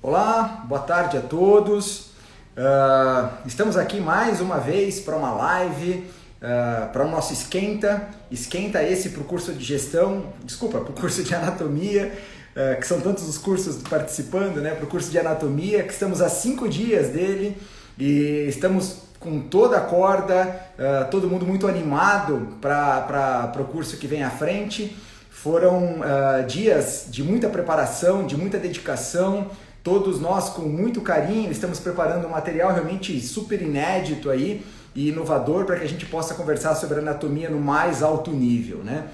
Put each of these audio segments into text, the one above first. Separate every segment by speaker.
Speaker 1: Olá, boa tarde a todos. Estamos aqui mais uma vez para uma live, para o nosso Esquenta. Esquenta esse para o curso de gestão, desculpa, para o curso de anatomia, que são tantos os cursos participando, né? Para o curso de anatomia, que estamos há 5 dias dele e estamos com toda a corda, todo mundo muito animado para o curso que vem à frente. Foram dias de muita preparação, de muita dedicação. Todos nós, com muito carinho, estamos preparando um material realmente super inédito aí e inovador para que a gente possa conversar sobre anatomia no mais alto nível, né?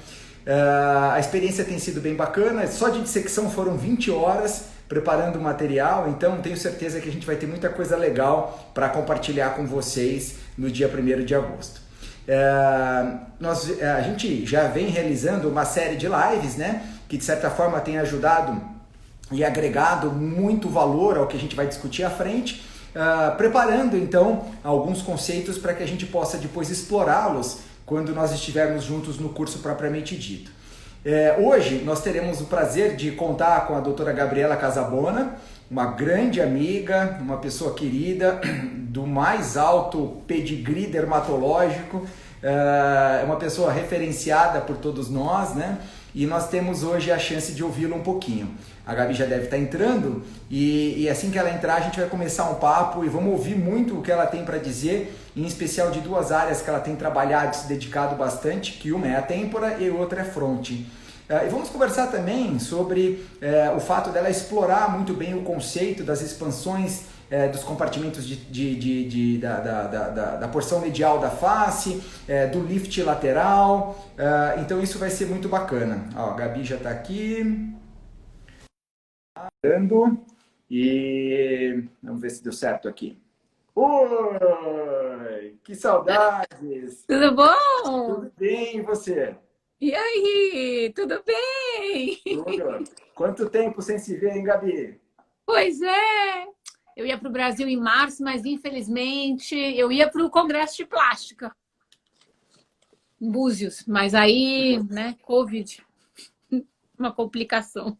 Speaker 1: A experiência tem sido bem bacana, só de dissecção foram 20 horas preparando o material, então tenho certeza que a gente vai ter muita coisa legal para compartilhar com vocês no dia 1º de agosto. A gente já vem realizando uma série de lives, né, que de certa forma tem ajudado e agregado muito valor ao que a gente vai discutir à frente, preparando então alguns conceitos para que a gente possa depois explorá-los quando nós estivermos juntos no curso propriamente dito. Hoje nós teremos o prazer de contar com a doutora Gabriela Casabona, uma grande amiga, uma pessoa querida, do mais alto pedigree dermatológico, uma pessoa referenciada por todos nós, né? E nós temos hoje a chance de ouvi-lo um pouquinho. A Gabi já deve estar entrando e assim que ela entrar a gente vai começar um papo e vamos ouvir muito o que ela tem para dizer, em especial de 2 áreas que ela tem trabalhado, se dedicado bastante, que uma é a têmpora e outra é fronte. E vamos conversar também sobre o fato dela explorar muito bem o conceito das expansões dos compartimentos da porção medial da face, do lift lateral, então isso vai ser muito bacana. Ó, a Gabi já está aqui. E vamos ver se deu certo aqui. Oi, que saudades!
Speaker 2: Tudo bom?
Speaker 1: Tudo bem, e você?
Speaker 2: E aí, tudo bem?
Speaker 1: Tudo? Quanto tempo sem se ver, hein, Gabi?
Speaker 2: Pois é, eu ia para o Brasil em março, mas infelizmente eu ia para o Congresso de Plástica, em Búzios, mas aí, né, Covid, uma complicação.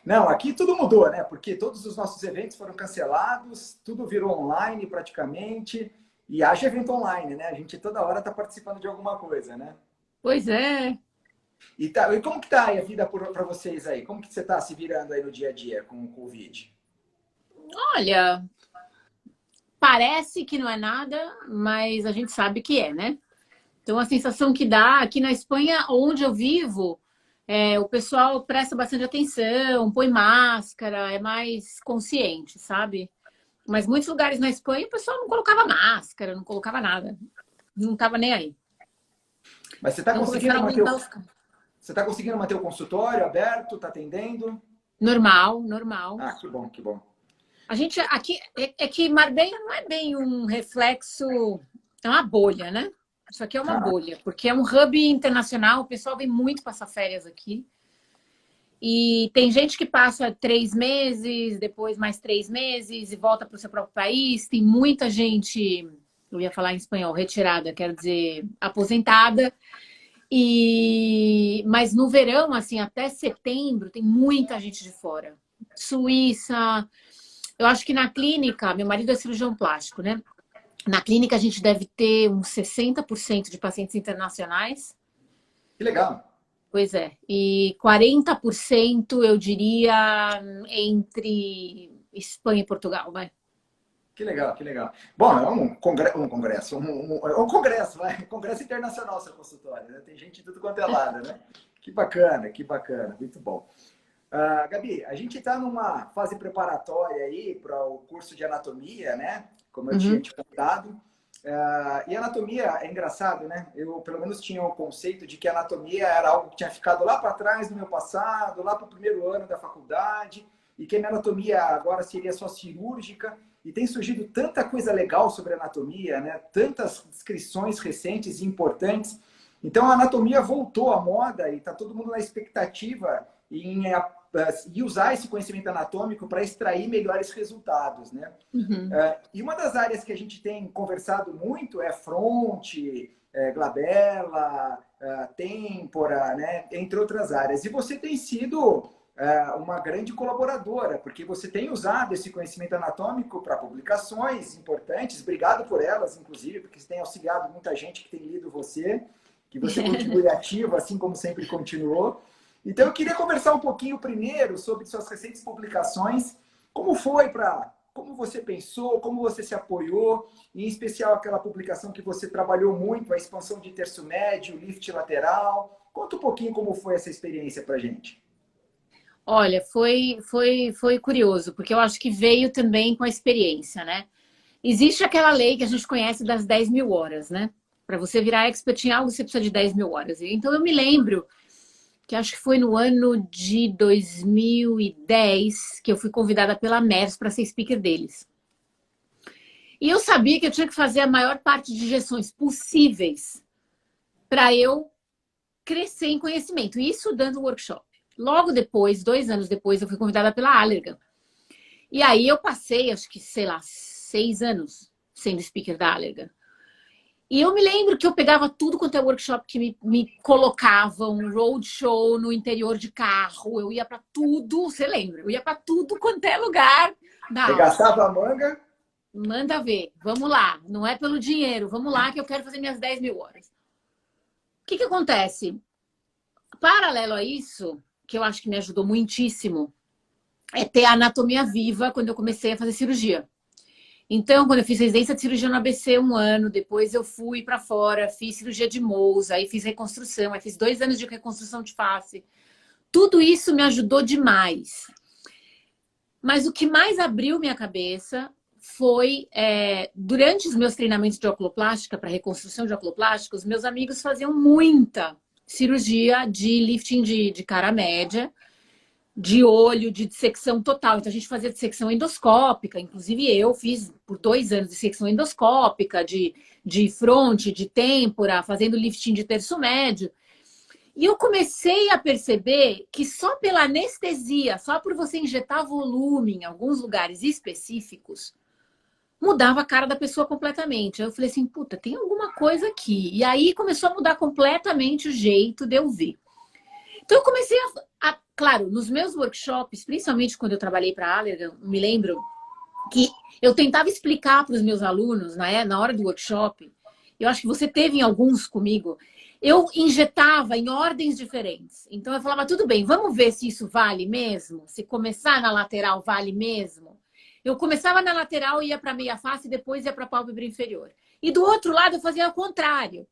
Speaker 1: Não, aqui tudo mudou, né? Porque todos os nossos eventos foram cancelados, tudo virou online praticamente, e haja evento online, né? A gente toda hora está participando de alguma coisa, né?
Speaker 2: Pois é.
Speaker 1: E como que tá aí a vida para vocês aí? Como que você está se virando aí no dia a dia com o Covid?
Speaker 2: Olha, parece que não é nada, mas a gente sabe que é, né? Então a sensação que dá aqui na Espanha, onde eu vivo, o pessoal presta bastante atenção, põe máscara, é mais consciente, sabe? Mas muitos lugares na Espanha o pessoal não colocava máscara, não colocava nada. Não tava nem aí.
Speaker 1: Mas você está
Speaker 2: Não
Speaker 1: conseguindo
Speaker 2: começaram a
Speaker 1: manter
Speaker 2: aumentar
Speaker 1: o,
Speaker 2: os casos.
Speaker 1: você tá conseguindo manter o consultório aberto? Está atendendo?
Speaker 2: Normal, normal.
Speaker 1: Ah, que bom, que bom.
Speaker 2: A gente aqui é que Marbella não é bem um reflexo, é uma bolha, né? Isso aqui é uma
Speaker 1: Ah,
Speaker 2: bolha, porque é um hub internacional, o pessoal vem muito passar férias aqui. E tem gente que passa 3 meses, depois mais 3 meses e volta para o seu próprio país. Tem muita gente, eu ia falar em espanhol, retirada, quero dizer, aposentada. Mas no verão, assim, até setembro, tem muita gente de fora. Suíça. Eu acho que na clínica, meu marido é cirurgião plástico, né? Na clínica a gente deve ter uns 60% de pacientes internacionais.
Speaker 1: que legal.
Speaker 2: Pois é. E 40% eu diria entre Espanha e Portugal, vai.
Speaker 1: Que legal, que legal. Bom, é um congresso, vai, um congresso internacional seu consultório, né? Tem gente de tudo quanto é lado, né? Que bacana, muito bom. Gabi, a gente está numa fase preparatória aí para o curso de anatomia, né? Como eu tinha
Speaker 2: Uhum.
Speaker 1: te contado. E anatomia é engraçado, né? Eu, pelo menos, tinha o conceito de que a anatomia era algo que tinha ficado lá para trás no meu passado, lá para o primeiro ano da faculdade, e que a minha anatomia agora seria só cirúrgica. E tem surgido tanta coisa legal sobre anatomia, né? Tantas inscrições recentes e importantes. Então, a anatomia voltou à moda e está todo mundo na expectativa em usar esse conhecimento anatômico para extrair melhores resultados, né?
Speaker 2: Uhum.
Speaker 1: E uma das áreas que a gente tem conversado muito é fronte, glabela, têmpora, né? Entre outras áreas. E você tem sido uma grande colaboradora, porque você tem usado esse conhecimento anatômico para publicações importantes. Obrigado por elas, inclusive, porque você tem auxiliado muita gente que tem lido você, que você continue ativo, assim como sempre continuou. Então, eu queria conversar um pouquinho primeiro sobre suas recentes publicações. Como foi como você pensou, como você se apoiou, em especial aquela publicação que você trabalhou muito, a expansão de terço médio, lift lateral. Conta um pouquinho como foi essa experiência para a gente.
Speaker 2: Olha, foi curioso, porque eu acho que veio também com a experiência, né? Existe aquela lei que a gente conhece das 10 mil horas, né? Para você virar expert em algo, você precisa de 10 mil horas. Então, eu me lembro que acho que foi no ano de 2010 que eu fui convidada pela MERS para ser speaker deles. E eu sabia que eu tinha que fazer a maior parte de injeções possíveis para eu crescer em conhecimento. Isso dando workshop. Logo depois, 2 anos depois, eu fui convidada pela Allergan. E aí eu passei, acho que, sei lá, 6 anos sendo speaker da Allergan. E eu me lembro que eu pegava tudo quanto é workshop que me colocavam, um roadshow no interior de carro, eu ia para tudo, você lembra? Eu ia para tudo quanto é lugar da aula.
Speaker 1: Regaçava a manga?
Speaker 2: Manda ver, vamos lá, não é pelo dinheiro, vamos lá que eu quero fazer minhas 10 mil horas. O que acontece? Paralelo a isso, que eu acho que me ajudou muitíssimo, é ter a anatomia viva quando eu comecei a fazer cirurgia. Então, quando eu fiz residência de cirurgia no ABC 1 ano, depois eu fui para fora, fiz cirurgia de Mohs, aí fiz reconstrução, aí fiz 2 anos de reconstrução de face. Tudo isso me ajudou demais. Mas o que mais abriu minha cabeça foi, durante os meus treinamentos de oculoplástica, para reconstrução de oculoplástica, os meus amigos faziam muita cirurgia de lifting de cara média, de olho, de dissecção total. Então, a gente fazia dissecção endoscópica. Inclusive, eu fiz por 2 anos dissecção endoscópica, de fronte, de têmpora, fazendo lifting de terço médio. E eu comecei a perceber que só pela anestesia, só por você injetar volume em alguns lugares específicos, mudava a cara da pessoa completamente. Eu falei assim, puta, tem alguma coisa aqui. E aí começou a mudar completamente o jeito de eu ver. Então, eu comecei claro, nos meus workshops, principalmente quando eu trabalhei para a Allergan, me lembro que eu tentava explicar para os meus alunos, na hora do workshop, eu acho que você teve em alguns comigo, eu injetava em ordens diferentes. Então, eu falava, tudo bem, vamos ver se isso vale mesmo? Se começar na lateral, vale mesmo? Eu começava na lateral, ia para a meia face e depois ia para a pálpebra inferior. E do outro lado, eu fazia o contrário.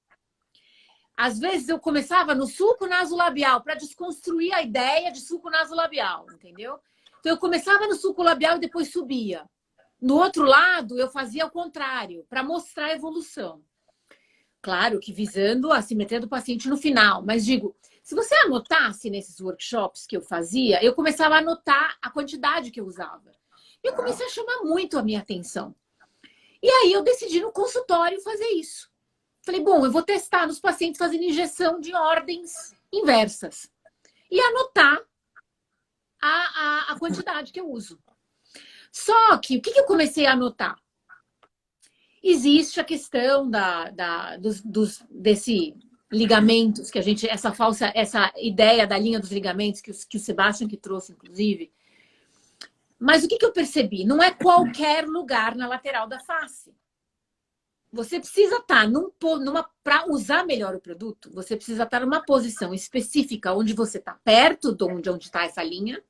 Speaker 2: Às vezes eu começava no sulco nasolabial para desconstruir a ideia de sulco nasolabial, entendeu? Então eu começava no sulco labial e depois subia. No outro lado eu fazia o contrário, para mostrar a evolução. Claro que visando a simetria do paciente no final, mas digo, se você anotasse nesses workshops que eu fazia, eu começava a anotar a quantidade que eu usava. E eu comecei a chamar muito a minha atenção. E aí eu decidi no consultório fazer isso. Falei, bom, eu vou testar nos pacientes fazendo injeção de ordens inversas. E anotar a quantidade que eu uso. Só que, o que eu comecei a anotar? Existe a questão desse ligamentos, que a gente, essa ideia da linha dos ligamentos, que o Sebastian que trouxe, inclusive. Mas o que eu percebi? Não é qualquer lugar na lateral da face. Você precisa estar para usar melhor o produto, você precisa estar numa posição específica onde você está perto de onde está essa linha,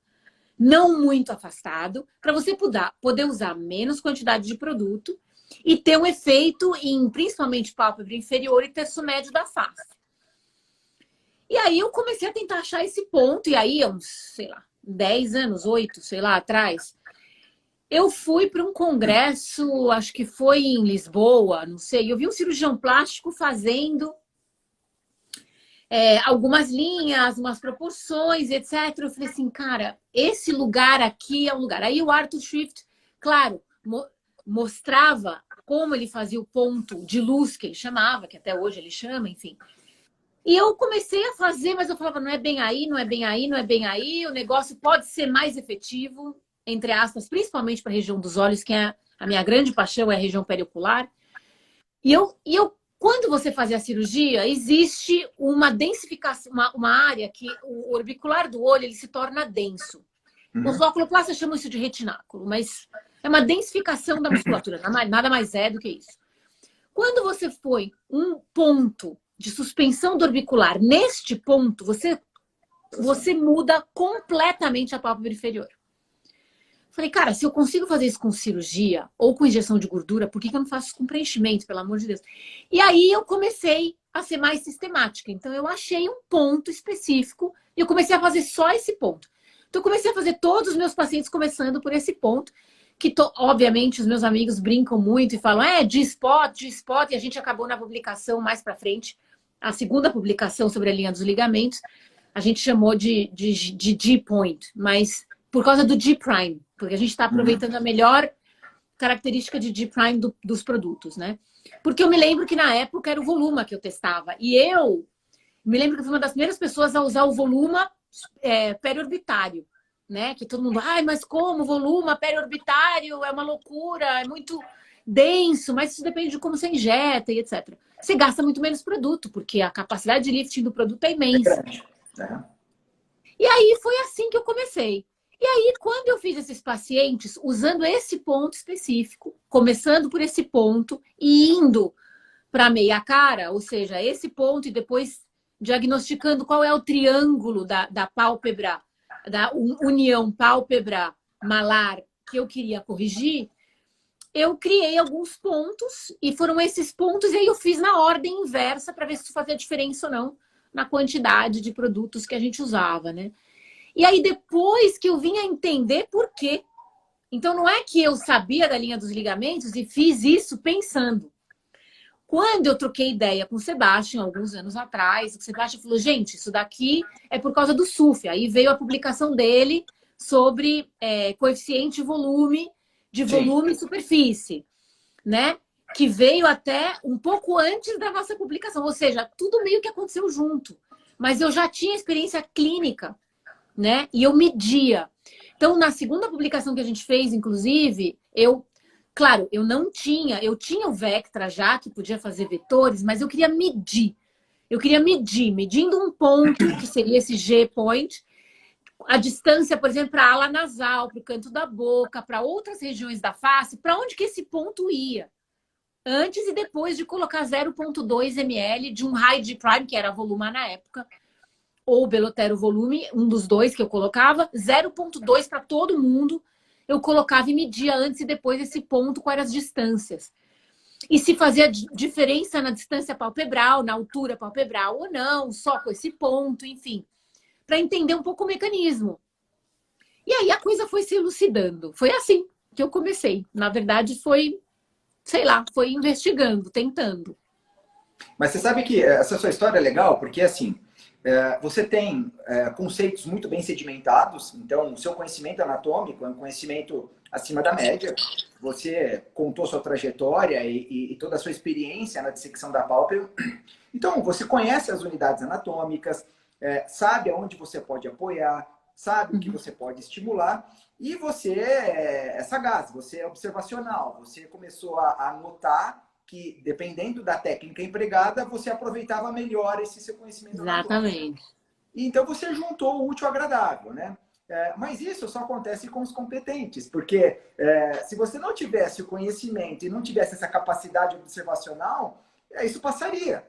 Speaker 2: não muito afastado, para você poder usar menos quantidade de produto e ter um efeito em principalmente pálpebra inferior e terço médio da face. E aí eu comecei a tentar achar esse ponto, e aí, uns, sei lá, 10 anos, 8, sei lá, atrás, eu fui para um congresso, acho que foi em Lisboa, não sei. Eu vi um cirurgião plástico fazendo algumas linhas, umas proporções, etc. Eu falei assim, cara, esse lugar aqui é o lugar. Aí o Arthur Swift, claro, mostrava como ele fazia o ponto de luz, que ele chamava, que até hoje ele chama, enfim. E eu comecei a fazer, mas eu falava, não é bem aí, não é bem aí, não é bem aí. O negócio pode ser mais efetivo, entre aspas, principalmente para a região dos olhos, que é a minha grande paixão, é a região periocular. E eu Quando você faz a cirurgia, existe uma densificação, uma área que o orbicular do olho ele se torna denso. Os oculoplastas chamam isso de retináculo, mas é uma densificação da musculatura, nada mais é do que isso. Quando você põe um ponto de suspensão do orbicular neste ponto, você muda completamente a pálpebra inferior. Falei, cara, se eu consigo fazer isso com cirurgia ou com injeção de gordura, por que eu não faço isso com preenchimento, pelo amor de Deus? E aí eu comecei a ser mais sistemática. Então eu achei um ponto específico e eu comecei a fazer só esse ponto. Então eu comecei a fazer todos os meus pacientes começando por esse ponto, que obviamente os meus amigos brincam muito e falam, G-spot, e a gente acabou na publicação mais pra frente, a segunda publicação sobre a linha dos ligamentos, a gente chamou de G-point, mas por causa do G-prime, porque a gente está aproveitando a melhor característica de G-prime dos produtos, né? Porque eu me lembro que na época era o Voluma que eu testava. E eu me lembro que eu fui uma das primeiras pessoas a usar o Voluma periorbitário, né? Que todo mundo, mas como Voluma periorbitário é uma loucura, é muito denso, mas isso depende de como você injeta e etc. Você gasta muito menos produto, porque a capacidade de lifting do produto é imensa. E aí foi assim que eu comecei. E aí, quando eu fiz esses pacientes, usando esse ponto específico, começando por esse ponto e indo para meia cara, ou seja, esse ponto e depois diagnosticando qual é o triângulo da pálpebra, da união pálpebra-malar que eu queria corrigir, eu criei alguns pontos e foram esses pontos e aí eu fiz na ordem inversa para ver se isso fazia diferença ou não na quantidade de produtos que a gente usava, né? E aí, depois que eu vim a entender por quê. Então, não é que eu sabia da linha dos ligamentos e fiz isso pensando. Quando eu troquei ideia com o Sebastião, alguns anos atrás, o Sebastião falou, gente, isso daqui é por causa do SUF. Aí veio a publicação dele sobre coeficiente volume, de volume e superfície, né? Que veio até um pouco antes da nossa publicação. Ou seja, tudo meio que aconteceu junto. Mas eu já tinha experiência clínica, né? E eu media. Então, na segunda publicação que a gente fez, inclusive, eu tinha o Vectra já, que podia fazer vetores, mas eu queria medir. Medindo um ponto, que seria esse G-point, a distância, por exemplo, para a ala nasal, para o canto da boca, para outras regiões da face, para onde que esse ponto ia. Antes e depois de colocar 0,2 ml de um high G-prime, que era a Voluma na época, ou Belotero Volume, um dos dois que eu colocava, 0,2 para todo mundo, eu colocava e media antes e depois esse ponto, quais eram as distâncias. E se fazia diferença na distância palpebral, na altura palpebral ou não, só com esse ponto, enfim, para entender um pouco o mecanismo. E aí a coisa foi se elucidando. Foi assim que eu comecei. Na verdade, foi investigando, tentando.
Speaker 1: Mas você sabe que essa sua história é legal, porque assim, você tem conceitos muito bem sedimentados, então o seu conhecimento anatômico é um conhecimento acima da média, você contou sua trajetória e toda a sua experiência na dissecção da pálpebra, então você conhece as unidades anatômicas, sabe aonde você pode apoiar, sabe o que você pode estimular, e você é sagaz, você é observacional, você começou a notar que, dependendo da técnica empregada, você aproveitava melhor esse seu conhecimento.
Speaker 2: Exatamente.
Speaker 1: E então você juntou o útil ao agradável, né? Mas isso só acontece com os competentes, porque se você não tivesse o conhecimento e não tivesse essa capacidade observacional, isso passaria,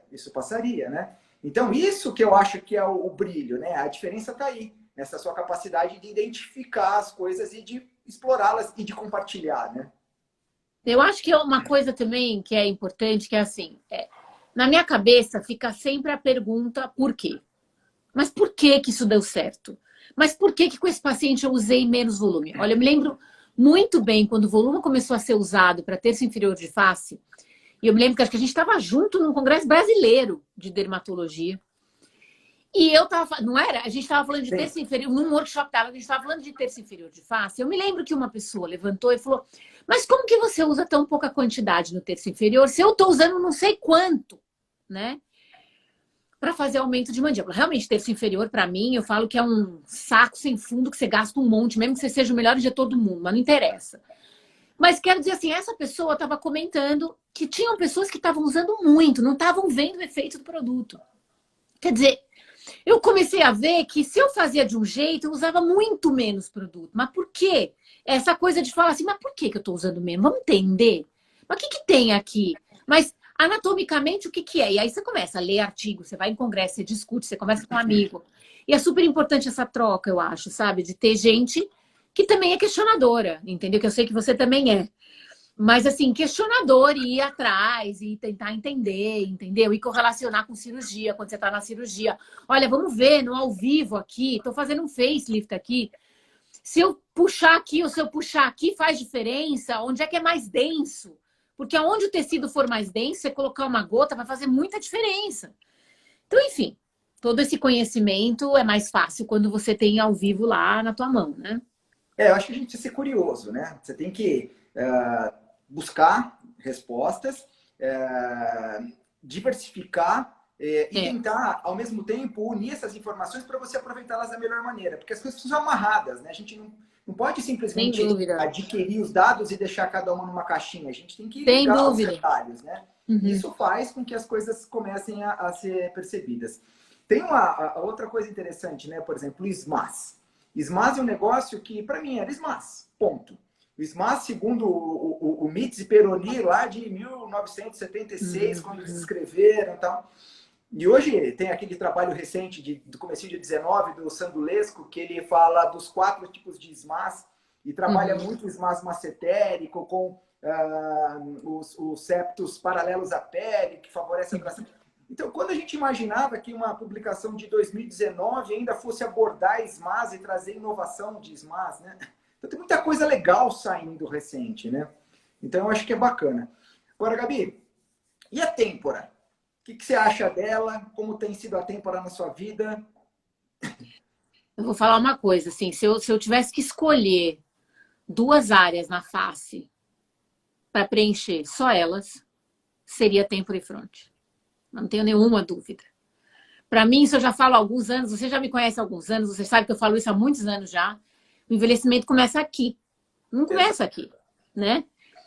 Speaker 1: né? Então isso que eu acho que é o brilho, né? A diferença está aí, nessa sua capacidade de identificar as coisas e de explorá-las e de compartilhar, né?
Speaker 2: Eu acho que é uma coisa também que é importante, que é assim, na minha cabeça fica sempre a pergunta por quê? Mas por que que isso deu certo? Mas por que que com esse paciente eu usei menos volume? Olha, eu me lembro muito bem quando o volume começou a ser usado para terço inferior de face, e eu me lembro que acho que a gente estava junto num congresso brasileiro de dermatologia, e eu tava, não era? A gente estava falando de terço inferior, num workshop a gente estava falando de terço inferior de face. Eu me lembro que uma pessoa levantou e falou, mas como que você usa tão pouca quantidade no terço inferior se eu estou usando não sei quanto, né? Para fazer aumento de mandíbula. Realmente, terço inferior, para mim, eu falo que é um saco sem fundo que você gasta um monte, mesmo que você seja o melhor injetor do mundo, mas não interessa. Mas quero dizer assim, essa pessoa estava comentando que tinham pessoas que estavam usando muito, não estavam vendo o efeito do produto. Quer dizer, eu comecei a ver que se eu fazia de um jeito, eu usava muito menos produto. Mas por quê? Essa coisa de falar assim, mas por que que eu estou usando menos? Vamos entender. Mas o que que tem aqui? Mas anatomicamente, o que que é? E aí você começa a ler artigo, você vai em congresso, você discute, você conversa com um amigo. E é super importante essa troca, eu acho, sabe? De ter gente que também é questionadora, entendeu? Que eu sei que você também é. Mas, assim, questionador e ir atrás e tentar entender, entendeu? E correlacionar com cirurgia, quando você está na cirurgia. Olha, vamos ver no ao vivo aqui, estou fazendo um facelift aqui. Se eu puxar aqui ou se eu puxar aqui, faz diferença? Onde é que é mais denso? Porque aonde o tecido for mais denso, você colocar uma gota vai fazer muita diferença. Então, enfim, todo esse conhecimento é mais fácil quando você tem ao vivo lá na tua mão, né?
Speaker 1: Eu acho que a gente precisa ser curioso, né? Você tem que buscar respostas, diversificar e tentar, ao mesmo tempo, unir essas informações para você aproveitá-las da melhor maneira. Porque as coisas são amarradas, né? A gente não pode simplesmente adquirir os dados e deixar cada uma numa caixinha. A gente tem que ligar os detalhes, né? Uhum. Isso faz com que as coisas comecem a ser percebidas. Tem uma outra coisa interessante, né? Por exemplo, o SMAS. SMAS é um negócio que, para mim, era SMAS, ponto. O SMAS, segundo o Mitz e Peroni, lá de 1976, quando eles escreveram e tal. E hoje tem aquele trabalho recente do começo de 19, do Sandulesco, que ele fala dos 4 tipos de SMAS e trabalha muito o SMAS massetérico com os septos paralelos à pele, que favorece a tração. Então, quando a gente imaginava que uma publicação de 2019 ainda fosse abordar SMAS e trazer inovação de SMAS, né? Então, tem muita coisa legal saindo recente, né? Então, eu acho que é bacana. Agora, Gabi, e a têmpora? O que você acha dela? Como tem sido a têmpora na sua vida?
Speaker 2: Eu vou falar uma coisa, assim, se eu tivesse que escolher 2 áreas na face para preencher só elas, seria têmpora e fronte. Não tenho nenhuma dúvida. Para mim, isso eu já falo há alguns anos, você já me conhece há alguns anos, você sabe que eu falo isso há muitos anos já. O envelhecimento começa aqui. Não começa aqui, né?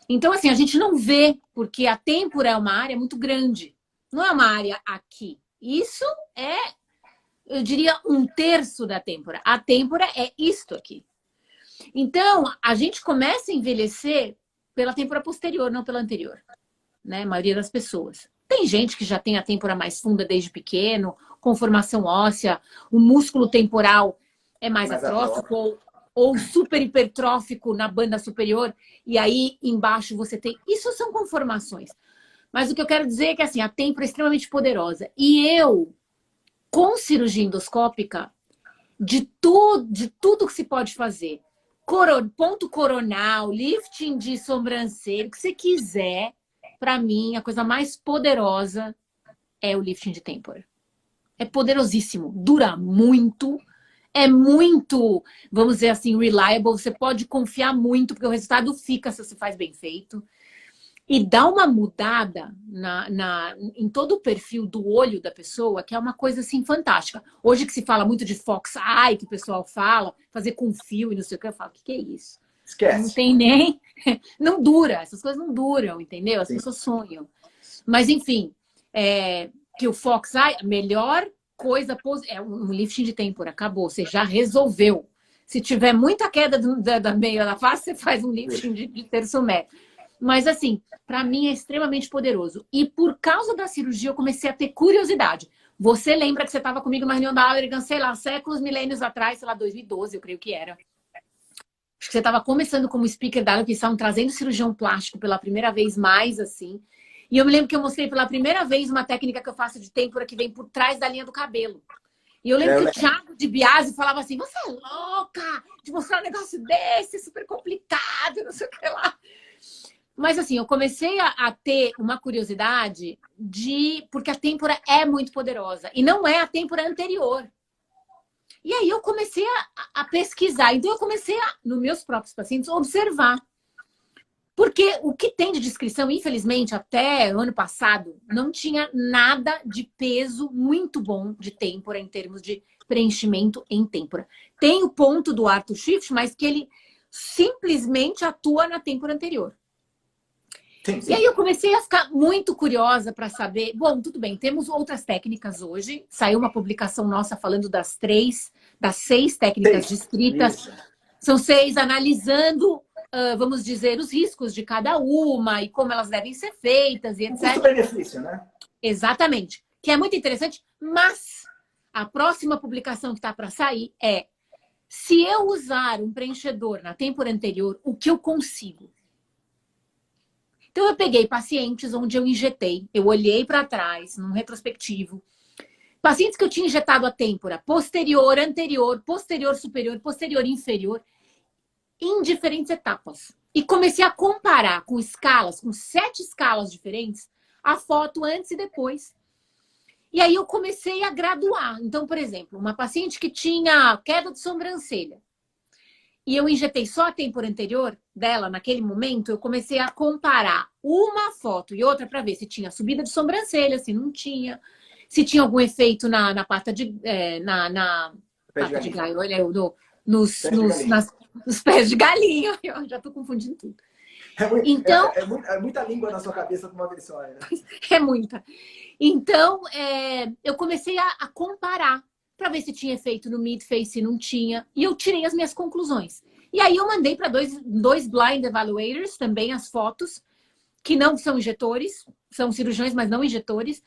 Speaker 2: Então, assim, a gente não vê, porque a têmpora é uma área muito grande. Não é uma área aqui. Isso é, eu diria, 1/3 da têmpora. A têmpora é isto aqui. Então, a gente começa a envelhecer pela têmpora posterior, não pela anterior. Né? A maioria das pessoas. Tem gente que já tem a têmpora mais funda desde pequeno, com formação óssea, o músculo temporal é mais atrófico ou super hipertrófico na banda superior, e aí embaixo você tem... Isso são conformações. Mas o que eu quero dizer é que assim, a têmpora é extremamente poderosa. E eu, com cirurgia endoscópica, de tudo que se pode fazer, ponto coronal, lifting de sobrancelha, o que você quiser, para mim, a coisa mais poderosa é o lifting de têmpora. É poderosíssimo, dura muito, é muito, vamos dizer assim, reliable, você pode confiar muito, porque o resultado fica se você faz bem feito. E dá uma mudada em todo o perfil do olho da pessoa, que é uma coisa assim fantástica. Hoje que se fala muito de fox eye, que o pessoal fala, fazer com fio e não sei o que, eu falo, o que é isso?
Speaker 1: Esquece.
Speaker 2: Não tem nem... Não dura, essas coisas não duram, entendeu? As pessoas sonham. Mas, enfim, que o fox eye, a melhor coisa é um lifting de têmpora, acabou, você já resolveu. Se tiver muita queda da meia da face, você faz um lifting de terço metro. Mas, assim, para mim é extremamente poderoso. E por causa da cirurgia, eu comecei a ter curiosidade. Você lembra que você estava comigo numa reunião da Allergan, sei lá, séculos, milênios atrás, sei lá, 2012, eu creio que era. Acho que você estava começando como speaker da Allergan, que estavam trazendo cirurgião plástico pela primeira vez mais, assim. E eu me lembro que eu mostrei pela primeira vez uma técnica que eu faço de têmpora que vem por trás da linha do cabelo. E eu lembro que o Thiago de Biasi falava assim, você é louca de mostrar um negócio desse, super complicado, não sei o que lá. Mas assim, eu comecei a ter uma curiosidade porque a têmpora é muito poderosa. E não é a têmpora anterior. E aí eu comecei a pesquisar. Então eu comecei, nos meus próprios pacientes, observar. Porque o que tem de descrição, infelizmente, até o ano passado, não tinha nada de peso muito bom de têmpora em termos de preenchimento em têmpora. Tem o ponto do Arthur Schiff, mas que ele simplesmente atua na têmpora anterior.
Speaker 1: Sim, sim.
Speaker 2: E aí eu comecei a ficar muito curiosa para saber, bom, tudo bem, temos outras técnicas hoje, saiu uma publicação nossa falando das 6 técnicas
Speaker 1: 6.
Speaker 2: descritas,
Speaker 1: Isso.
Speaker 2: são 6 analisando, vamos dizer, os riscos de cada uma e como elas devem ser feitas e
Speaker 1: O
Speaker 2: etc.
Speaker 1: custo-benefício, né?
Speaker 2: Exatamente, que é muito interessante, mas a próxima publicação que está para sair é se eu usar um preenchedor na têmpora anterior, o que eu consigo? Então, eu peguei pacientes onde eu injetei, eu olhei para trás, num retrospectivo, pacientes que eu tinha injetado a têmpora posterior, anterior, posterior superior, posterior inferior, em diferentes etapas. E comecei a comparar com escalas, com 7 escalas diferentes, a foto antes e depois. E aí eu comecei a graduar. Então, por exemplo, uma paciente que tinha queda de sobrancelha, e eu injetei só a têmpora anterior dela, naquele momento, eu comecei a comparar uma foto e outra para ver se tinha subida de sobrancelha, se não tinha, se tinha algum efeito na pata de... pata de galinha, olha, nos pés de galinha. Eu já estou confundindo tudo. Então,
Speaker 1: É muita língua na sua cabeça de uma vez só, né?
Speaker 2: É muita. Então, eu comecei a comparar para ver se tinha efeito no mid-face, se não tinha. E eu tirei as minhas conclusões. E aí eu mandei para dois blind evaluators também as fotos, que não são injetores, são cirurgiões, mas não injetores,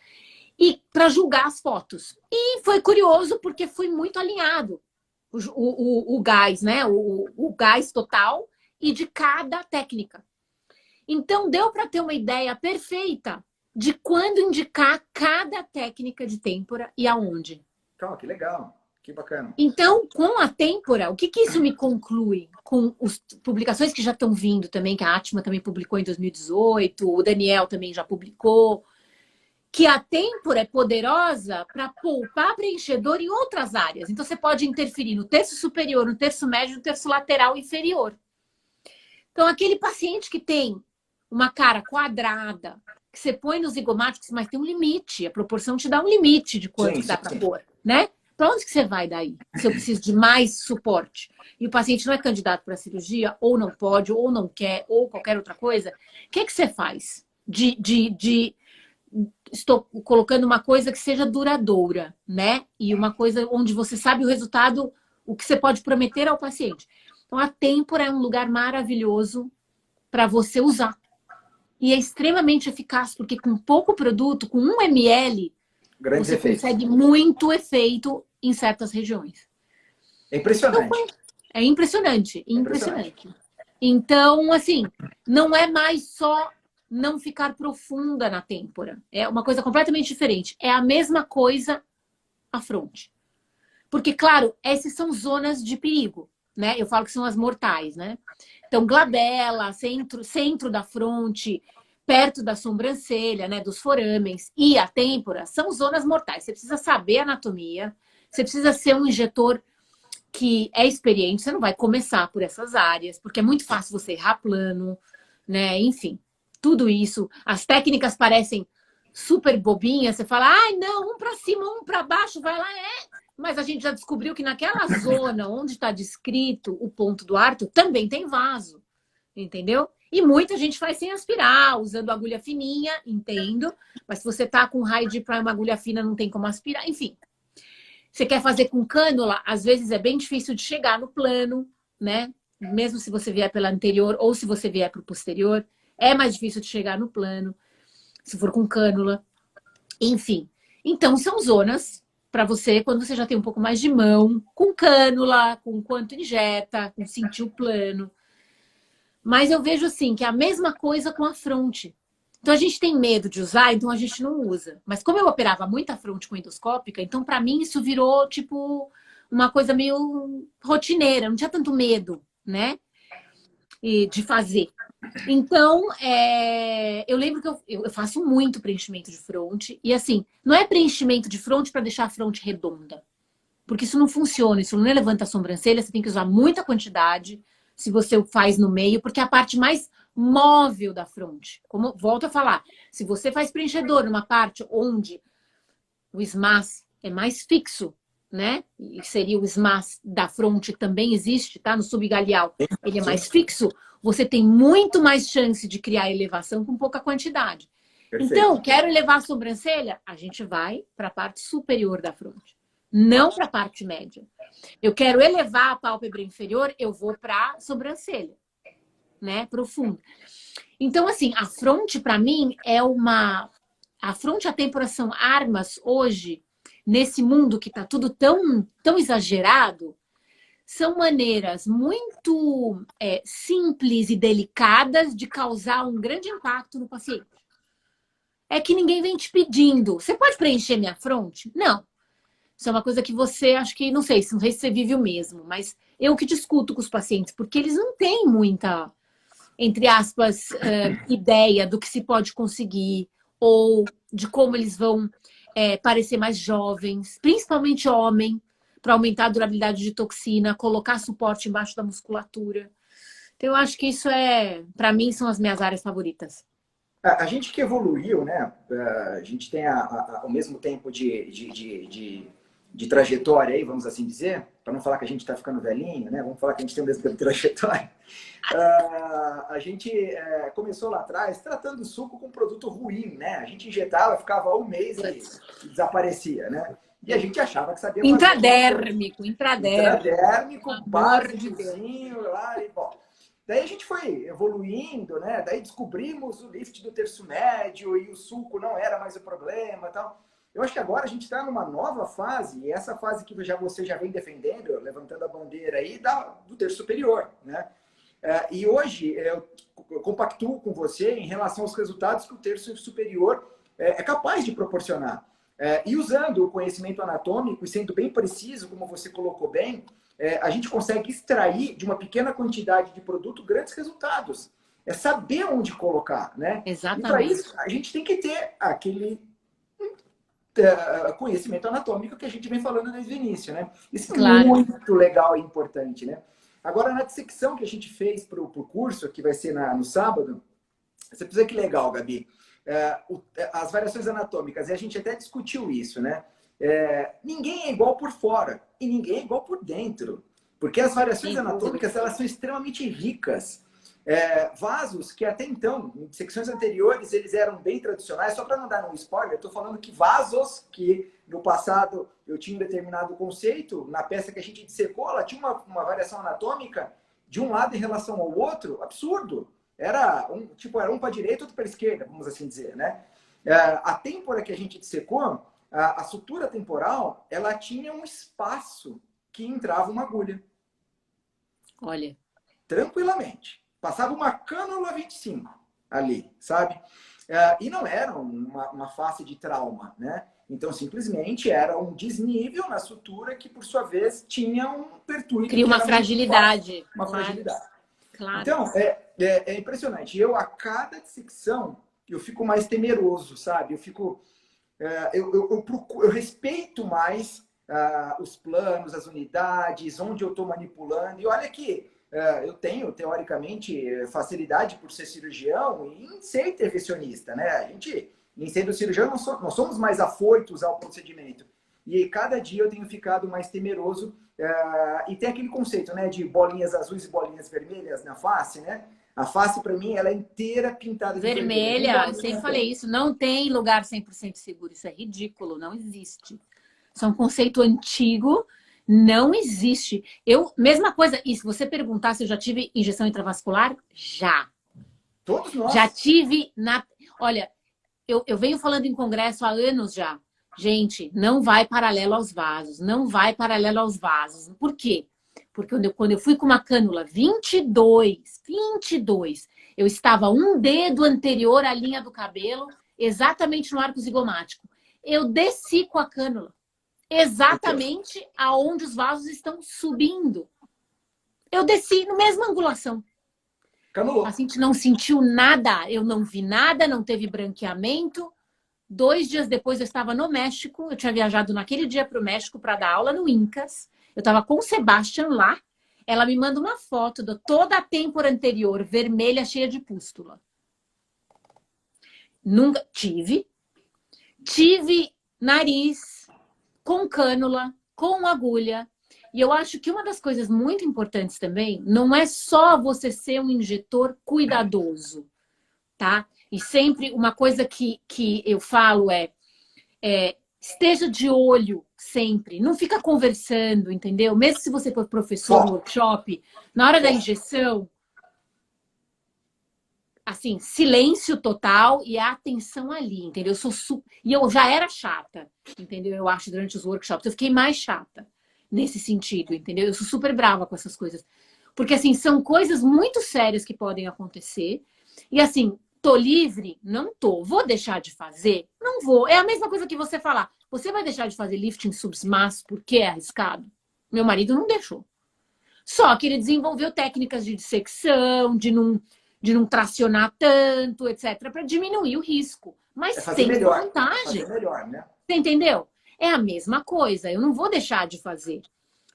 Speaker 2: e para julgar as fotos. E foi curioso porque foi muito alinhado o gás, né? O gás total e de cada técnica. Então, deu para ter uma ideia perfeita de quando indicar cada técnica de têmpora e aonde.
Speaker 1: Calma, que legal. Que bacana.
Speaker 2: Então, com a têmpora, o que isso me conclui? Com as publicações que já estão vindo também, que a Atma também publicou em 2018, o Daniel também já publicou, que a têmpora é poderosa para poupar preenchedor em outras áreas. Então, você pode interferir no terço superior, no terço médio, no terço lateral inferior. Então, aquele paciente que tem uma cara quadrada, que você põe nos zigomáticos, mas tem um limite. A proporção te dá um limite de quanto que dá para pôr, né? Para onde que você vai daí? Se eu preciso de mais suporte e o paciente não é candidato para cirurgia, ou não pode, ou não quer, ou qualquer outra coisa, o que você faz? Estou colocando uma coisa que seja duradoura, né? E uma coisa onde você sabe o resultado, o que você pode prometer ao paciente. Então, a têmpora é um lugar maravilhoso para você usar. E é extremamente eficaz, porque com pouco produto, com 1 ml,
Speaker 1: Grandes
Speaker 2: você
Speaker 1: efeitos.
Speaker 2: consegue muito efeito em certas regiões.
Speaker 1: É impressionante.
Speaker 2: Então, é impressionante, impressionante. Então, assim, não é mais só não ficar profunda na têmpora. É uma coisa completamente diferente. É a mesma coisa à fronte. Porque, claro, essas são zonas de perigo, né? Eu falo que são as mortais, né? Então, glabela, centro da fronte, perto da sobrancelha, né? Dos forâmens e a têmpora são zonas mortais. Você precisa saber a anatomia, você precisa ser um injetor que é experiente, você não vai começar por essas áreas, porque é muito fácil você errar plano, né? Enfim, tudo isso. As técnicas parecem super bobinhas, você fala, ai, não, um para cima, um para baixo, vai lá, Mas a gente já descobriu que naquela zona onde está descrito o ponto do arto, também tem vaso, entendeu? E muita gente faz sem aspirar, usando agulha fininha, entendo. Mas se você tá com raio de praia, uma agulha fina, não tem como aspirar, enfim. Você quer fazer com cânula, às vezes é bem difícil de chegar no plano, né? Mesmo se você vier pela anterior ou se você vier para o posterior, é mais difícil de chegar no plano, se for com cânula. Enfim, então são zonas para você, quando você já tem um pouco mais de mão, com cânula, com quanto injeta, com sentir o plano. Mas eu vejo assim, que é a mesma coisa com a fronte. Então a gente tem medo de usar, então a gente não usa. Mas como eu operava muita fronte com endoscópica, então para mim isso virou tipo uma coisa meio rotineira, não tinha tanto medo, né? De fazer. Então, eu lembro que eu faço muito preenchimento de fronte. E assim, não é preenchimento de fronte para deixar a fronte redonda. Porque isso não funciona, isso não levanta a sobrancelha, você tem que usar muita quantidade se você faz no meio, porque é a parte mais móvel da fronte. Como volto a falar, se você faz preenchedor numa parte onde o SMAS é mais fixo, né? E seria o SMAS da fronte, também existe, tá? No subgaleal, ele é
Speaker 1: Sim,
Speaker 2: mais fixo. Você tem muito mais chance de criar elevação com pouca quantidade.
Speaker 1: perfeito.
Speaker 2: Então, quero elevar a sobrancelha? A gente vai para a parte superior da fronte, não para a parte média. Eu quero elevar a pálpebra inferior, eu vou para a sobrancelha, né? Profundo. Então, assim, a fronte, para mim, é uma... A fronte e a têmpora são armas hoje, nesse mundo que está tudo tão exagerado, são maneiras muito simples e delicadas de causar um grande impacto no paciente. É que ninguém vem te pedindo. Você pode preencher minha fronte? Não. Isso é uma coisa que você, acho que, não sei se você vive o mesmo, mas eu que discuto com os pacientes, porque eles não têm muita, entre aspas, ideia do que se pode conseguir ou de como eles vão parecer mais jovens, principalmente homem, para aumentar a durabilidade de toxina, colocar suporte embaixo da musculatura. Então, eu acho que isso para mim, são as minhas áreas favoritas.
Speaker 1: A gente que evoluiu, né? A gente tem o mesmo tempo de trajetória aí, vamos assim dizer, para não falar que a gente está ficando velhinho, né? Vamos falar que a gente tem o mesmo tempo de trajetória. A gente começou lá atrás tratando o suco com um produto ruim, né? A gente injetava, ficava um mês e desaparecia, né? E a gente achava que sabia fazer
Speaker 2: Intradérmico.
Speaker 1: intradérmico,
Speaker 2: Amor de Deus.
Speaker 1: básicozinho, lá e bom. Daí a gente foi evoluindo, né? Daí descobrimos o lift do terço médio e o suco não era mais o problema, tal. Eu acho que agora a gente está numa nova fase, e essa fase que você já vem defendendo, levantando a bandeira aí, do terço superior, né? E hoje eu compactuo com você em relação aos resultados que o terço superior é capaz de proporcionar. E usando o conhecimento anatômico e sendo bem preciso, como você colocou bem, a gente consegue extrair de uma pequena quantidade de produto grandes resultados. É saber onde colocar, né?
Speaker 2: Exatamente.
Speaker 1: E para isso, a gente tem que ter aquele conhecimento anatômico que a gente vem falando desde o início, né? Isso é muito legal e importante, né? Agora, na dissecção que a gente fez para o curso, que vai ser no sábado, você precisa que legal, Gabi. As variações anatômicas, e a gente até discutiu isso, né? Ninguém é igual por fora e ninguém é igual por dentro. Porque as variações anatômicas, elas são extremamente ricas. Vasos que até então, em secções anteriores, eles eram bem tradicionais. Só para não dar um spoiler, eu estou falando que vasos que no passado eu tinha um determinado conceito, na peça que a gente dissecou, ela tinha uma variação anatômica de um lado em relação ao outro, absurdo. Era um para a direita, outro para a esquerda, vamos assim dizer, né? A têmpora que a gente dissecou, a sutura temporal, ela tinha um espaço que entrava uma agulha.
Speaker 2: Olha.
Speaker 1: Tranquilamente. Passava uma cânula 25 ali, sabe? E não era uma face de trauma, né? Então, simplesmente era um desnível na sutura que, por sua vez, tinha um pertuito.
Speaker 2: Cria uma fragilidade.
Speaker 1: Uma fragilidade.
Speaker 2: Claro.
Speaker 1: Então, é impressionante. Eu, a cada dissecção, eu fico mais temeroso, sabe? Eu fico... eu respeito mais os planos, as unidades, onde eu estou manipulando. E olha que eu tenho, teoricamente, facilidade por ser cirurgião e em ser intervencionista, né? A gente, em sendo cirurgião, nós somos mais afoitos ao procedimento. E cada dia eu tenho ficado mais temeroso. E tem aquele conceito, né, de bolinhas azuis e bolinhas vermelhas na face, né? A face, para mim, ela é inteira pintada de vermelho.
Speaker 2: Vermelha, eu sempre falei isso. Não tem lugar 100% seguro. Isso é ridículo, não existe. Isso é um conceito antigo, não existe. Mesma coisa, e se você perguntar se eu já tive injeção intravascular, já.
Speaker 1: Todos nós.
Speaker 2: Já tive Olha, eu venho falando em congresso há anos já. Gente, não vai paralelo aos vasos. Não vai paralelo aos vasos. Por quê? Porque quando eu fui com uma cânula 22, eu estava um dedo anterior à linha do cabelo, exatamente no arco zigomático. Eu desci com a cânula, exatamente aonde os vasos estão subindo. Eu desci na mesma angulação.
Speaker 1: Canulou.
Speaker 2: O paciente não sentiu nada, eu não vi nada, não teve branqueamento. 2 dias depois eu estava no México, eu tinha viajado naquele dia para o México para dar aula no Incas. Eu estava com o Sebastian lá. Ela me manda uma foto de toda a têmpora anterior, vermelha, cheia de pústula. Nunca tive nariz com cânula, com agulha. E eu acho que uma das coisas muito importantes também não é só você ser um injetor cuidadoso, tá? E sempre uma coisa que eu falo esteja de olho sempre, não fica conversando, entendeu? Mesmo se você for professor no workshop, na hora da injeção, assim, silêncio total e atenção ali, entendeu? E eu já era chata, entendeu? Eu acho, durante os workshops, eu fiquei mais chata nesse sentido, entendeu? Eu sou super brava com essas coisas. Porque, assim, são coisas muito sérias que podem acontecer. E, assim, tô livre? Não tô. Vou deixar de fazer? Não vou. É a mesma coisa que você falar. Você vai deixar de fazer lifting submasso porque é arriscado? Meu marido não deixou. Só que ele desenvolveu técnicas de dissecção, de não tracionar tanto, etc., para diminuir o risco. Mas tem vantagem.
Speaker 1: Fazer melhor, né?
Speaker 2: Você entendeu? É a mesma coisa. Eu não vou deixar de fazer.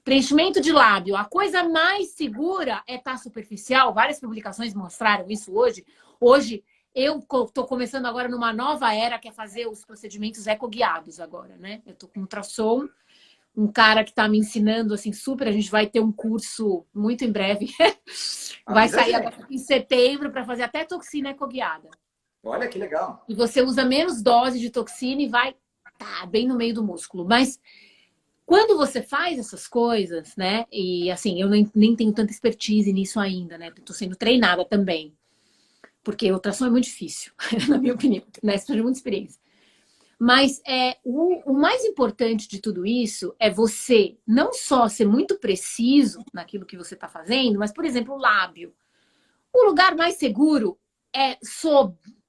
Speaker 2: Preenchimento de lábio. A coisa mais segura é estar superficial. Várias publicações mostraram isso hoje. Hoje, eu estou começando agora numa nova era, que é fazer os procedimentos ecoguiados agora, né? Eu estou com ultrassom. Um cara que está me ensinando, assim, super. A gente vai ter um curso muito em breve. Vai sair agora em setembro para fazer até toxina ecoguiada.
Speaker 1: Olha que legal.
Speaker 2: E você usa menos dose de toxina e vai bem no meio do músculo. Mas quando você faz essas coisas, né? E assim, eu nem tenho tanta expertise nisso ainda, né? Estou sendo treinada também. Porque ultrassom é muito difícil, na minha opinião, né? Você precisa de muita experiência. Mas o mais importante de tudo isso é você não só ser muito preciso naquilo que você está fazendo, mas, por exemplo, o lábio. O lugar mais seguro é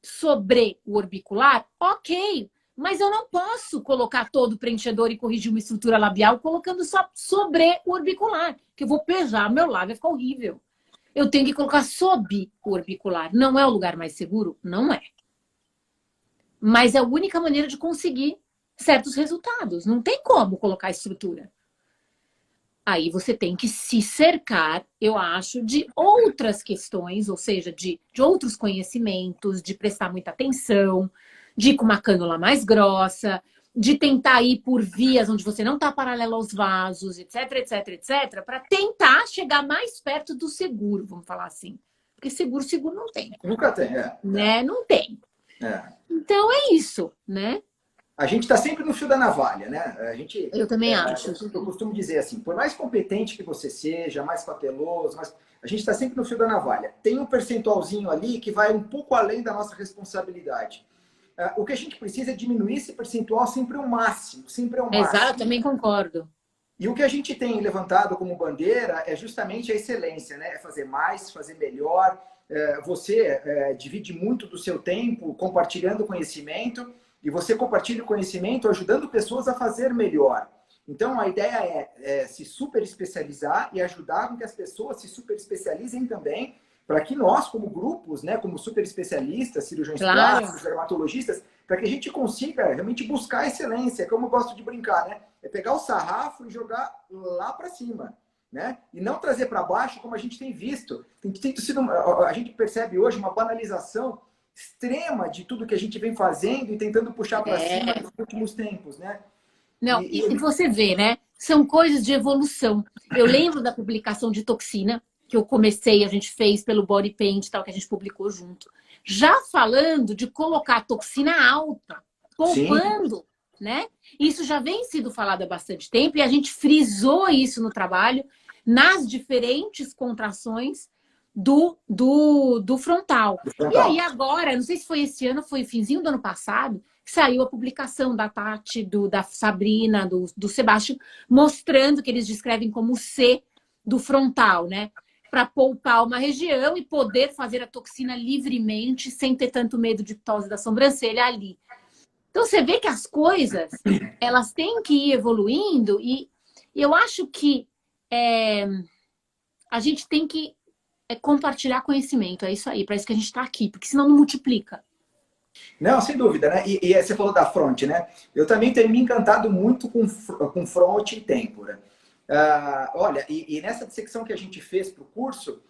Speaker 2: sobre o orbicular? Ok, mas eu não posso colocar todo o preenchedor e corrigir uma estrutura labial colocando só sobre o orbicular, que eu vou pejar meu lábio, vai ficar horrível. Eu tenho que colocar sob o orbicular. Não é o lugar mais seguro? Não é. Mas é a única maneira de conseguir certos resultados. Não tem como colocar estrutura. Aí você tem que se cercar, eu acho, de outras questões, ou seja, de outros conhecimentos, de prestar muita atenção, de ir com uma cânula mais grossa, de tentar ir por vias onde você não está paralelo aos vasos, etc, etc, etc, para tentar chegar mais perto do seguro, vamos falar assim. Porque seguro não tem.
Speaker 1: Nunca tem,
Speaker 2: né? Não tem. Então é isso, né?
Speaker 1: A gente está sempre no fio da navalha, né?
Speaker 2: Eu também acho.
Speaker 1: Eu costumo dizer assim, por mais competente que você seja, mais cauteloso, a gente está sempre no fio da navalha. Tem um percentualzinho ali que vai um pouco além da nossa responsabilidade. O que a gente precisa é diminuir esse percentual sempre ao máximo, sempre ao máximo.
Speaker 2: Exato, também concordo.
Speaker 1: E o que a gente tem levantado como bandeira é justamente a excelência, né? É fazer mais, fazer melhor. Você divide muito do seu tempo compartilhando conhecimento e você compartilha o conhecimento ajudando pessoas a fazer melhor. Então, a ideia é se super especializar e ajudar com que as pessoas se super especializem também, para que nós, como grupos, né, como super especialistas, cirurgiões plásticos, dermatologistas, para que a gente consiga realmente buscar a excelência, como eu gosto de brincar, né? É pegar o sarrafo e jogar lá para cima, né? E não trazer para baixo, como a gente tem visto. A gente percebe hoje uma banalização extrema de tudo que a gente vem fazendo e tentando puxar para cima nos últimos tempos, né?
Speaker 2: Não, e você vê, né? São coisas de evolução. Eu lembro da publicação de toxina, que eu comecei, a gente fez pelo Body Paint, tal, que a gente publicou junto. Já falando de colocar toxina alta, poupando, né? Isso já vem sido falado há bastante tempo e a gente frisou isso no trabalho, nas diferentes contrações do frontal. E aí agora, não sei se foi esse ano, foi finzinho do ano passado, que saiu a publicação da Tati, da Sabrina, do Sebastião, mostrando que eles descrevem como C do frontal, né? Para poupar uma região e poder fazer a toxina livremente, sem ter tanto medo de ptose da sobrancelha ali. Então você vê que as coisas, elas têm que ir evoluindo e eu acho que a gente tem que compartilhar conhecimento, é isso aí, para isso que a gente está aqui, porque senão não multiplica.
Speaker 1: Não, sem dúvida, né? E você falou da front, né? Eu também tenho me encantado muito com front e têmpora. Olha, e nessa dissecção que a gente fez para o curso,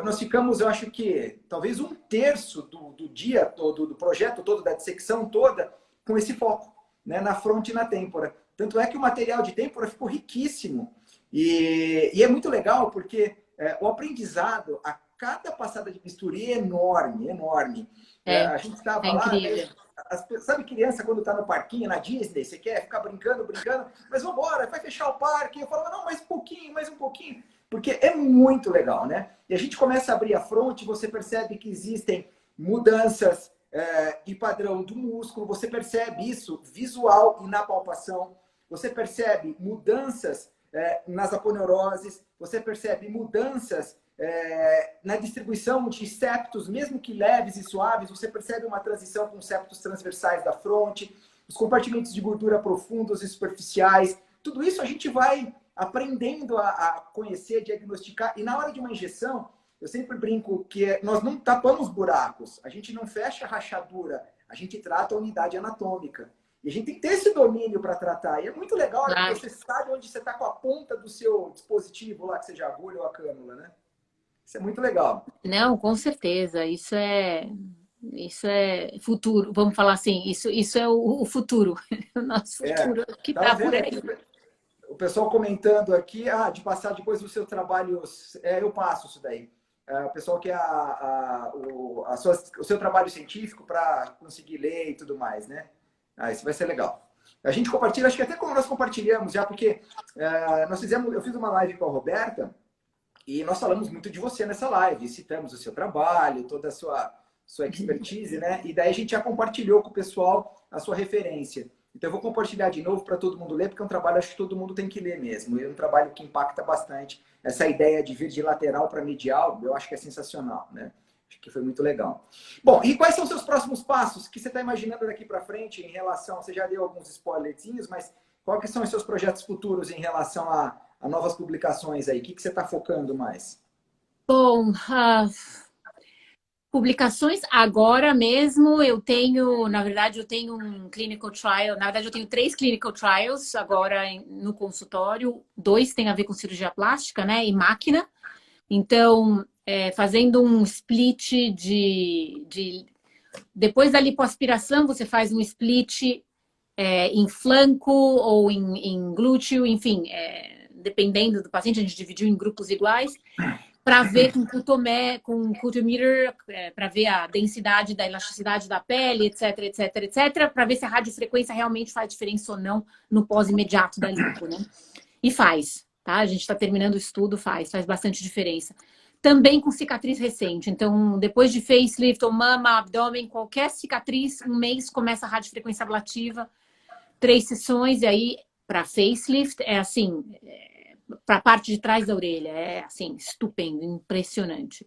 Speaker 1: nós ficamos, eu acho que talvez 1/3 do dia todo, do projeto todo, da dissecção toda, com esse foco, né? Na front e na têmpora. Tanto é que o material de têmpora ficou riquíssimo. E é muito legal porque o aprendizado, a cada passada de bisturi é enorme, enorme.
Speaker 2: É,
Speaker 1: A gente estava
Speaker 2: é
Speaker 1: lá, né,
Speaker 2: incrível.
Speaker 1: sabe criança quando está no parquinho, na Disney, você quer ficar brincando, brincando, mas vamos embora, vai fechar o parque. Eu falava, não, mais um pouquinho, mais um pouquinho. Porque é muito legal, né? E a gente começa a abrir a fronte, você percebe que existem mudanças de padrão do músculo, você percebe isso visual e na palpação, você percebe mudanças nas aponeuroses, você percebe mudanças na distribuição de septos, mesmo que leves e suaves, você percebe uma transição com septos transversais da fronte, os compartimentos de gordura profundos e superficiais, tudo isso a gente vai aprendendo a conhecer, diagnosticar, e na hora de uma injeção, eu sempre brinco que nós não tapamos buracos, a gente não fecha a rachadura, a gente trata a unidade anatômica. E a gente tem que ter esse domínio para tratar. E é muito legal a hora que você sabe onde você está com a ponta do seu dispositivo lá, que seja a agulha ou a cânula, né? Isso é muito legal.
Speaker 2: Não, com certeza. Isso é futuro. Vamos falar assim, isso é o futuro. O nosso futuro que
Speaker 1: Tava
Speaker 2: está por
Speaker 1: vendo
Speaker 2: aí.
Speaker 1: aqui o pessoal comentando aqui, de passar depois do seu trabalho, eu passo isso daí. O pessoal quer o seu trabalho científico para conseguir ler e tudo mais, né? Isso vai ser legal. A gente compartilha, acho que até como nós compartilhamos já, porque eu fiz uma live com a Roberta e nós falamos muito de você nessa live, citamos o seu trabalho, toda a sua expertise, né? E daí a gente já compartilhou com o pessoal a sua referência. Então eu vou compartilhar de novo para todo mundo ler, porque é um trabalho acho que todo mundo tem que ler mesmo. É um trabalho que impacta bastante. Essa ideia de vir de lateral para medial, eu acho que é sensacional, né? Acho que foi muito legal. Bom, e quais são os seus próximos passos? O que você está imaginando daqui para frente em relação... Você já deu alguns spoilerzinhos, mas quais são os seus projetos futuros em relação a novas publicações aí? O que você está focando mais?
Speaker 2: Bom, publicações agora mesmo na verdade eu tenho um clinical trial, na verdade eu tenho 3 clinical trials agora no consultório, 2 têm a ver com cirurgia plástica, né, e máquina. Então, fazendo um split depois da lipoaspiração, você faz um split em flanco ou em glúteo, enfim, dependendo do paciente, a gente dividiu em grupos iguais, para ver com cultometer, para ver a densidade da elasticidade da pele, etc, etc, etc, para ver se a radiofrequência realmente faz diferença ou não no pós-imediato da lipo, né? E faz, tá? A gente está terminando o estudo, faz bastante diferença. Também com cicatriz recente. Então, depois de facelift ou mama, abdômen, qualquer cicatriz, um mês começa a radiofrequência ablativa, 3 sessões, e aí, para facelift, é assim, para a parte de trás da orelha, é assim, estupendo, impressionante.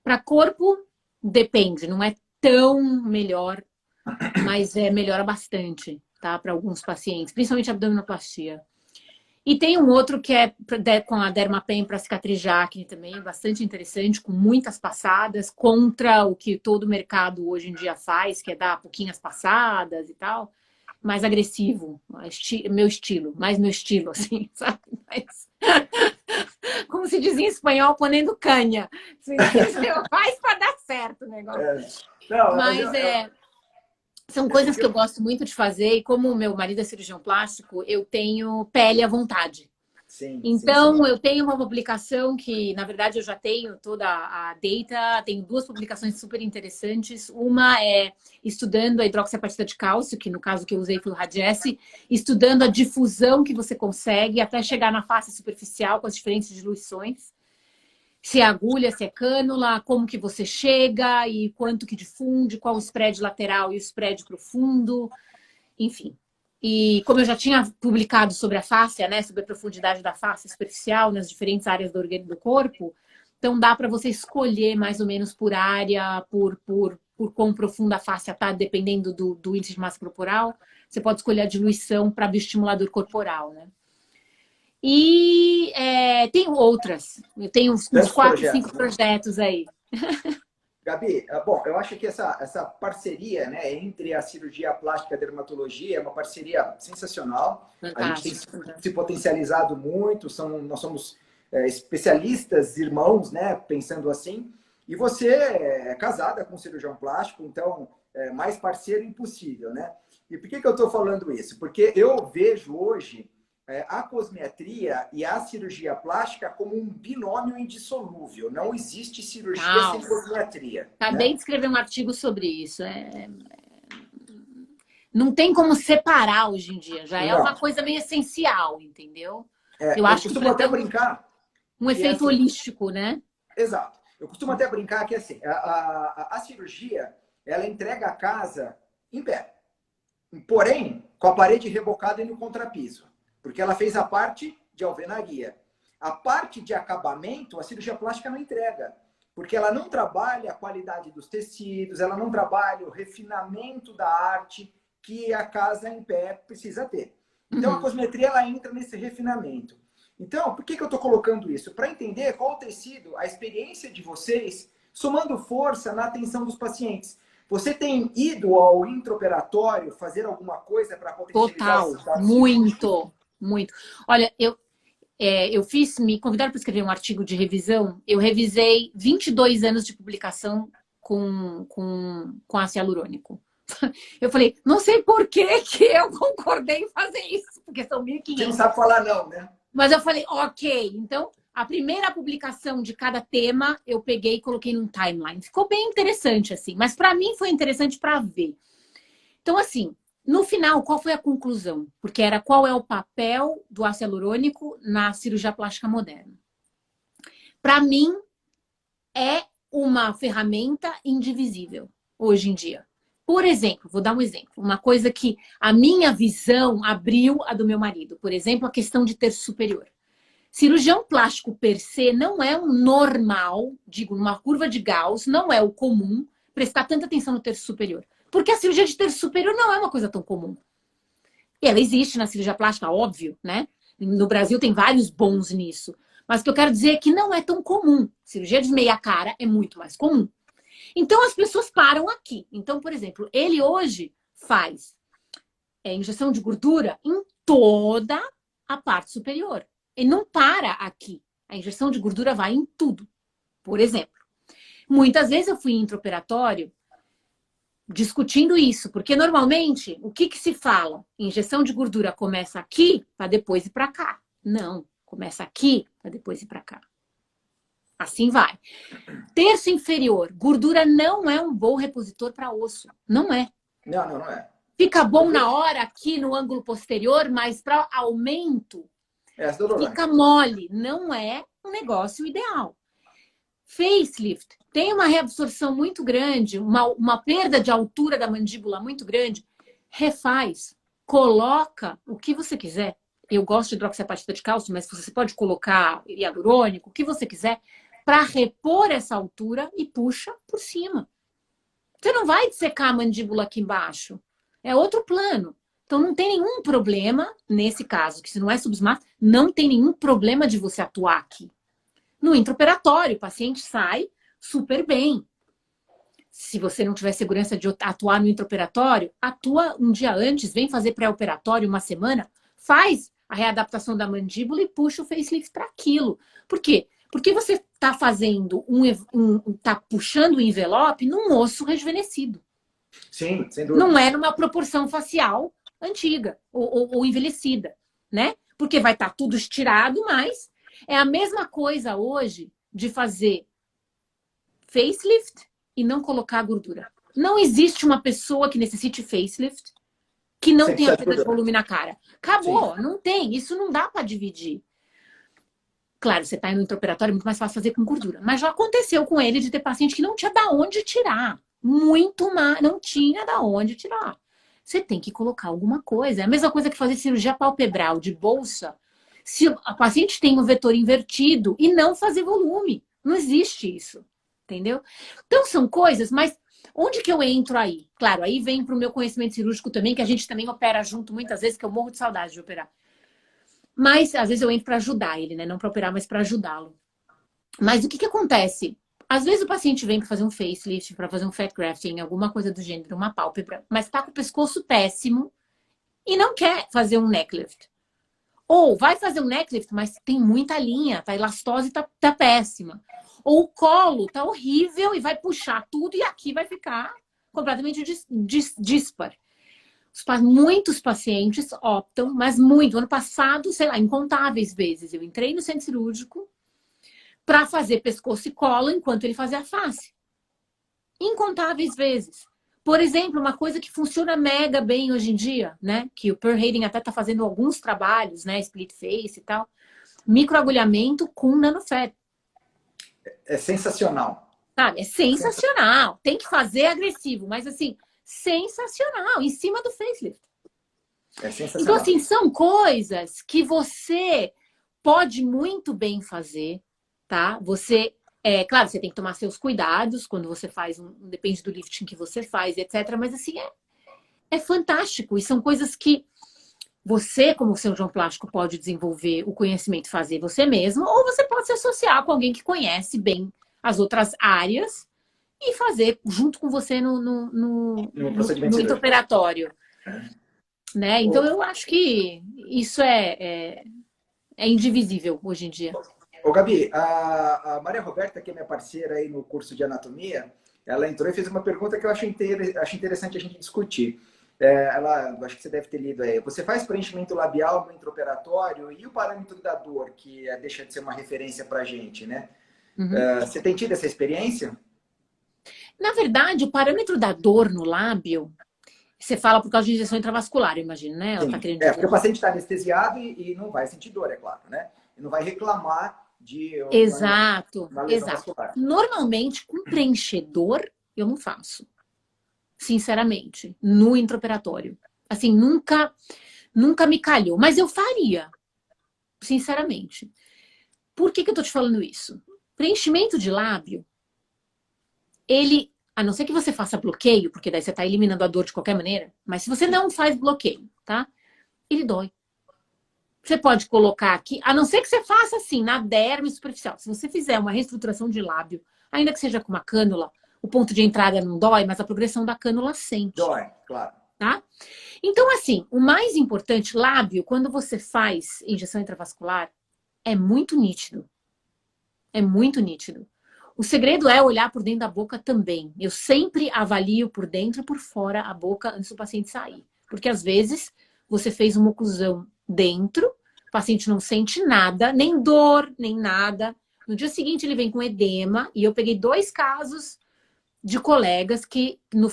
Speaker 2: Para corpo, depende, não é tão melhor, mas melhora bastante, tá? Para alguns pacientes, principalmente abdominoplastia. E tem um outro que é com a Dermapen para cicatriz de acne também, bastante interessante, com muitas passadas, contra o que todo mercado hoje em dia faz, que é dar pouquinhas passadas e tal, mais agressivo, mais meu estilo, assim, sabe? Mas... Como se diz em espanhol, ponendo canha. Faz para dar certo o negócio.
Speaker 1: Não,
Speaker 2: mas são coisas que eu gosto muito de fazer, e como o meu marido é cirurgião plástico, eu tenho pele à vontade.
Speaker 1: Sim,
Speaker 2: então,
Speaker 1: sim.
Speaker 2: Eu tenho uma publicação que, na verdade, eu já tenho toda a data, tenho 2 publicações super interessantes. Uma é estudando a hidroxiapatita de cálcio, que no caso que eu usei foi o Radiesse, estudando a difusão que você consegue até chegar na face superficial com as diferentes diluições. Se é agulha, se é cânula, como que você chega e quanto que difunde, qual o spread lateral e o spread profundo, enfim. E como eu já tinha publicado sobre a fáscia, né, sobre a profundidade da face superficial nas diferentes áreas do corpo, então dá para você escolher mais ou menos por área, por quão profunda a fáscia está, dependendo do índice de massa corporal. Você pode escolher a diluição para bioestimulador corporal, né? E tenho outras. Eu tenho uns 4, 5 projetos aí.
Speaker 1: Gabi, bom, eu acho que essa parceria, né, entre a cirurgia plástica e a dermatologia é uma parceria sensacional.
Speaker 2: Fantástico.
Speaker 1: A gente tem se potencializado muito, nós somos especialistas, irmãos, né, pensando assim. E você é casada com um cirurgião plástico, então mais parceiro impossível, né? E por que eu estou falando isso? Porque eu vejo hoje a cosmetria e a cirurgia plástica como um binômio indissolúvel. Não existe cirurgia sem cosmetria.
Speaker 2: Acabei
Speaker 1: Né?
Speaker 2: de escrever um artigo sobre isso. Não tem como separar hoje em dia. Já é uma
Speaker 1: Não.
Speaker 2: coisa meio essencial, entendeu? Eu
Speaker 1: Eu
Speaker 2: acho que
Speaker 1: costumo
Speaker 2: para ter
Speaker 1: até brincar
Speaker 2: um
Speaker 1: que é
Speaker 2: efeito
Speaker 1: assim.
Speaker 2: holístico, né?
Speaker 1: Exato. Eu costumo até brincar que assim, a cirurgia, ela entrega a casa em pé. Porém, com a parede rebocada e no contrapiso. Porque ela fez a parte de alvenaria. A parte de acabamento, a cirurgia plástica não entrega. Porque ela não trabalha a qualidade dos tecidos, ela não trabalha o refinamento da arte que a casa em pé precisa ter. Então, a cosmetria, ela entra nesse refinamento. Então, por que eu estou colocando isso? Para entender qual tem sido a experiência de vocês somando força na atenção dos pacientes. Você tem ido ao intraoperatório fazer alguma coisa para potencializar
Speaker 2: Total,
Speaker 1: esses dados cirúrgicos?
Speaker 2: muito, muito. Olha, eu me convidaram para escrever um artigo de revisão. Eu revisei 22 anos de publicação com ácido hialurônico. Eu falei, não sei por que eu concordei em fazer isso, porque são
Speaker 1: Você não
Speaker 2: 1.500.
Speaker 1: sabe falar não, né?
Speaker 2: Mas eu falei, ok. Então, a primeira publicação de cada tema eu peguei e coloquei num timeline. Ficou bem interessante, assim. Mas para mim foi interessante para ver. Então, assim, no final, qual foi a conclusão? Porque era qual é o papel do ácido hialurônico na cirurgia plástica moderna. Para mim, é uma ferramenta indivisível hoje em dia. Por exemplo, vou dar um exemplo. Uma coisa que a minha visão abriu a do meu marido. Por exemplo, a questão de terço superior. Cirurgião plástico per se não é um normal, digo, numa curva de Gauss, não é o comum prestar tanta atenção no terço superior. Porque a cirurgia de terço superior não é uma coisa tão comum. Ela existe na cirurgia plástica, óbvio, né? No Brasil tem vários bons nisso. Mas o que eu quero dizer é que não é tão comum. Cirurgia de meia cara é muito mais comum. Então as pessoas param aqui. Então, por exemplo, ele hoje faz injeção de gordura em toda a parte superior. Ele não para aqui. A injeção de gordura vai em tudo. Por exemplo, muitas vezes eu fui em intraoperatório discutindo isso, porque normalmente o que se fala? Injeção de gordura começa aqui para depois ir para cá. Não, começa aqui para depois ir para cá. Assim vai. Terço inferior, gordura não é um bom repositor para osso. Não é.
Speaker 1: Não é.
Speaker 2: Fica bom na hora aqui no ângulo posterior, mas para aumento fica mole. Não é um negócio ideal. Facelift tem uma reabsorção muito grande, uma perda de altura da mandíbula muito grande. Refaz. Coloca o que você quiser. Eu gosto de hidroxiapatita de cálcio, mas você pode colocar hialurônico, o que você quiser, para repor essa altura e puxa por cima. Você não vai dissecar a mandíbula aqui embaixo. É outro plano. Então não tem nenhum problema, nesse caso, que se não é subesmato, não tem nenhum problema de você atuar aqui. No intraoperatório, o paciente sai super bem. Se você não tiver segurança de atuar no intraoperatório, atua um dia antes, vem fazer pré-operatório uma semana, faz a readaptação da mandíbula e puxa o facelift para aquilo. Por quê? Porque você está fazendo tá puxando o envelope num osso rejuvenescido.
Speaker 1: Sim, sem dúvida.
Speaker 2: Não é numa proporção facial antiga ou envelhecida, né? Porque vai estar tudo estirado, mas é a mesma coisa hoje de fazer facelift e não colocar gordura. Não existe uma pessoa que necessite facelift que não tenha perda de volume na cara. Acabou, sim. Não tem. Isso não dá para dividir. Claro, você está indo no intraoperatório, é muito mais fácil fazer com gordura. Mas já aconteceu com ele de ter paciente que não tinha da onde tirar. Muito mais, não tinha da onde tirar. Você tem que colocar alguma coisa. É a mesma coisa que fazer cirurgia palpebral de bolsa. Se a paciente tem um vetor invertido e não fazer volume. Não existe isso. Entendeu? Então são coisas, mas onde que eu entro aí? Claro, aí vem para o meu conhecimento cirúrgico também, que a gente também opera junto muitas vezes, que eu morro de saudade de operar. Mas às vezes eu entro para ajudar ele, né? Não para operar, mas para ajudá-lo. Mas o que acontece? Às vezes o paciente vem para fazer um facelift, para fazer um fat grafting, alguma coisa do gênero, uma pálpebra, mas está com o pescoço péssimo e não quer fazer um neck lift. Ou vai fazer um neck lift, mas tem muita linha, tá elastose, tá péssima. Ou o colo tá horrível e vai puxar tudo e aqui vai ficar completamente dispar. Muitos pacientes optam, mas muito. Ano passado, sei lá, incontáveis vezes, eu entrei no centro cirúrgico para fazer pescoço e colo enquanto ele fazia a face. Incontáveis vezes. Por exemplo, uma coisa que funciona mega bem hoje em dia, né? Que o Per Hayden até está fazendo alguns trabalhos, né? Split face e tal. Microagulhamento com nanofé.
Speaker 1: É sensacional.
Speaker 2: Sabe? É sensacional. Tem que fazer agressivo, mas assim, sensacional. Em cima do facelift.
Speaker 1: É sensacional.
Speaker 2: Então, assim, são coisas que você pode muito bem fazer, tá? Você, claro, você tem que tomar seus cuidados quando você faz, depende do lifting que você faz, etc. Mas, assim, é fantástico. E são coisas que você, como cirurgião plástico, pode desenvolver o conhecimento, fazer você mesmo, ou você pode se associar com alguém que conhece bem as outras áreas e fazer junto com você no
Speaker 1: procedimento cirúrgico.
Speaker 2: intraoperatório. Né? Então, eu acho que isso é indivisível hoje em dia.
Speaker 1: Ô, Gabi, a Maria Roberta, que é minha parceira aí no curso de anatomia, ela entrou e fez uma pergunta que eu acho interessante a gente discutir. Acho que você deve ter lido aí. Você faz preenchimento labial no intraoperatório e o parâmetro da dor, que deixa de ser uma referência para a gente, né?
Speaker 2: Uhum.
Speaker 1: Você tem tido essa experiência?
Speaker 2: Na verdade, o parâmetro da dor no lábio, você fala por causa de injeção intravascular, eu imagino, né? Ela
Speaker 1: Sim.
Speaker 2: tá querendo dizer.
Speaker 1: Porque o paciente está anestesiado e não vai sentir dor, é claro, né? E não vai reclamar de uma lesão vascular.
Speaker 2: Normalmente, com preenchedor, eu não faço. Sinceramente, no intraoperatório. Assim, nunca me calhou. Mas eu faria, sinceramente. Por que eu tô te falando isso? Preenchimento de lábio, ele, a não ser que você faça bloqueio, porque daí você tá eliminando a dor de qualquer maneira, mas se você não faz bloqueio, tá? Ele dói. Você pode colocar aqui, a não ser que você faça assim, na derme superficial. Se você fizer uma reestruturação de lábio, ainda que seja com uma cânula, o ponto de entrada não dói, mas a progressão da cânula sente.
Speaker 1: Dói, claro.
Speaker 2: Tá? Então, assim, o mais importante, lábio, quando você faz injeção intravascular, é muito nítido. É muito nítido. O segredo é olhar por dentro da boca também. Eu sempre avalio por dentro e por fora a boca antes do paciente sair. Porque às vezes você fez uma oclusão dentro, o paciente não sente nada, nem dor, nem nada. No dia seguinte ele vem com edema, e eu peguei 2 casos de colegas que no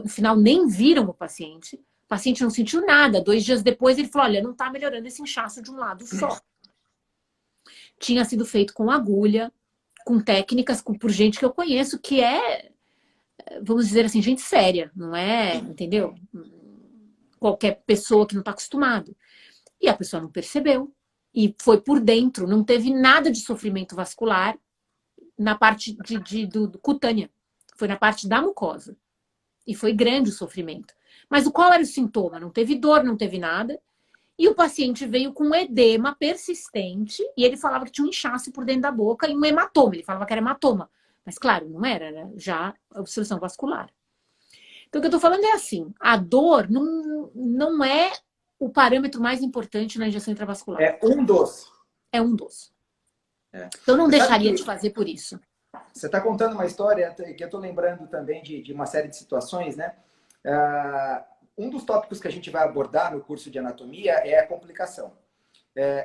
Speaker 2: final nem viram o paciente. O paciente não sentiu nada. 2 dias depois ele falou, olha, não tá melhorando esse inchaço de um lado só. Tinha sido feito com agulha, com técnicas, por gente que eu conheço, que vamos dizer assim, gente séria, não é, entendeu? Qualquer pessoa que não está acostumado. E a pessoa não percebeu. E foi por dentro, não teve nada de sofrimento vascular na parte do cutânea. Foi na parte da mucosa. E foi grande o sofrimento. Mas qual era o sintoma? Não teve dor, não teve nada. E o paciente veio com edema persistente e ele falava que tinha um inchaço por dentro da boca e um hematoma. Ele falava que era hematoma. Mas, claro, não era já obstrução vascular. Então, o que eu tô falando é assim, a dor não é o parâmetro mais importante na injeção intravascular.
Speaker 1: É um dos.
Speaker 2: É um dos. Então, eu não deixaria de fazer por isso.
Speaker 1: Você está contando uma história que eu estou lembrando também de uma série de situações, né? Um dos tópicos que a gente vai abordar no curso de anatomia é a complicação.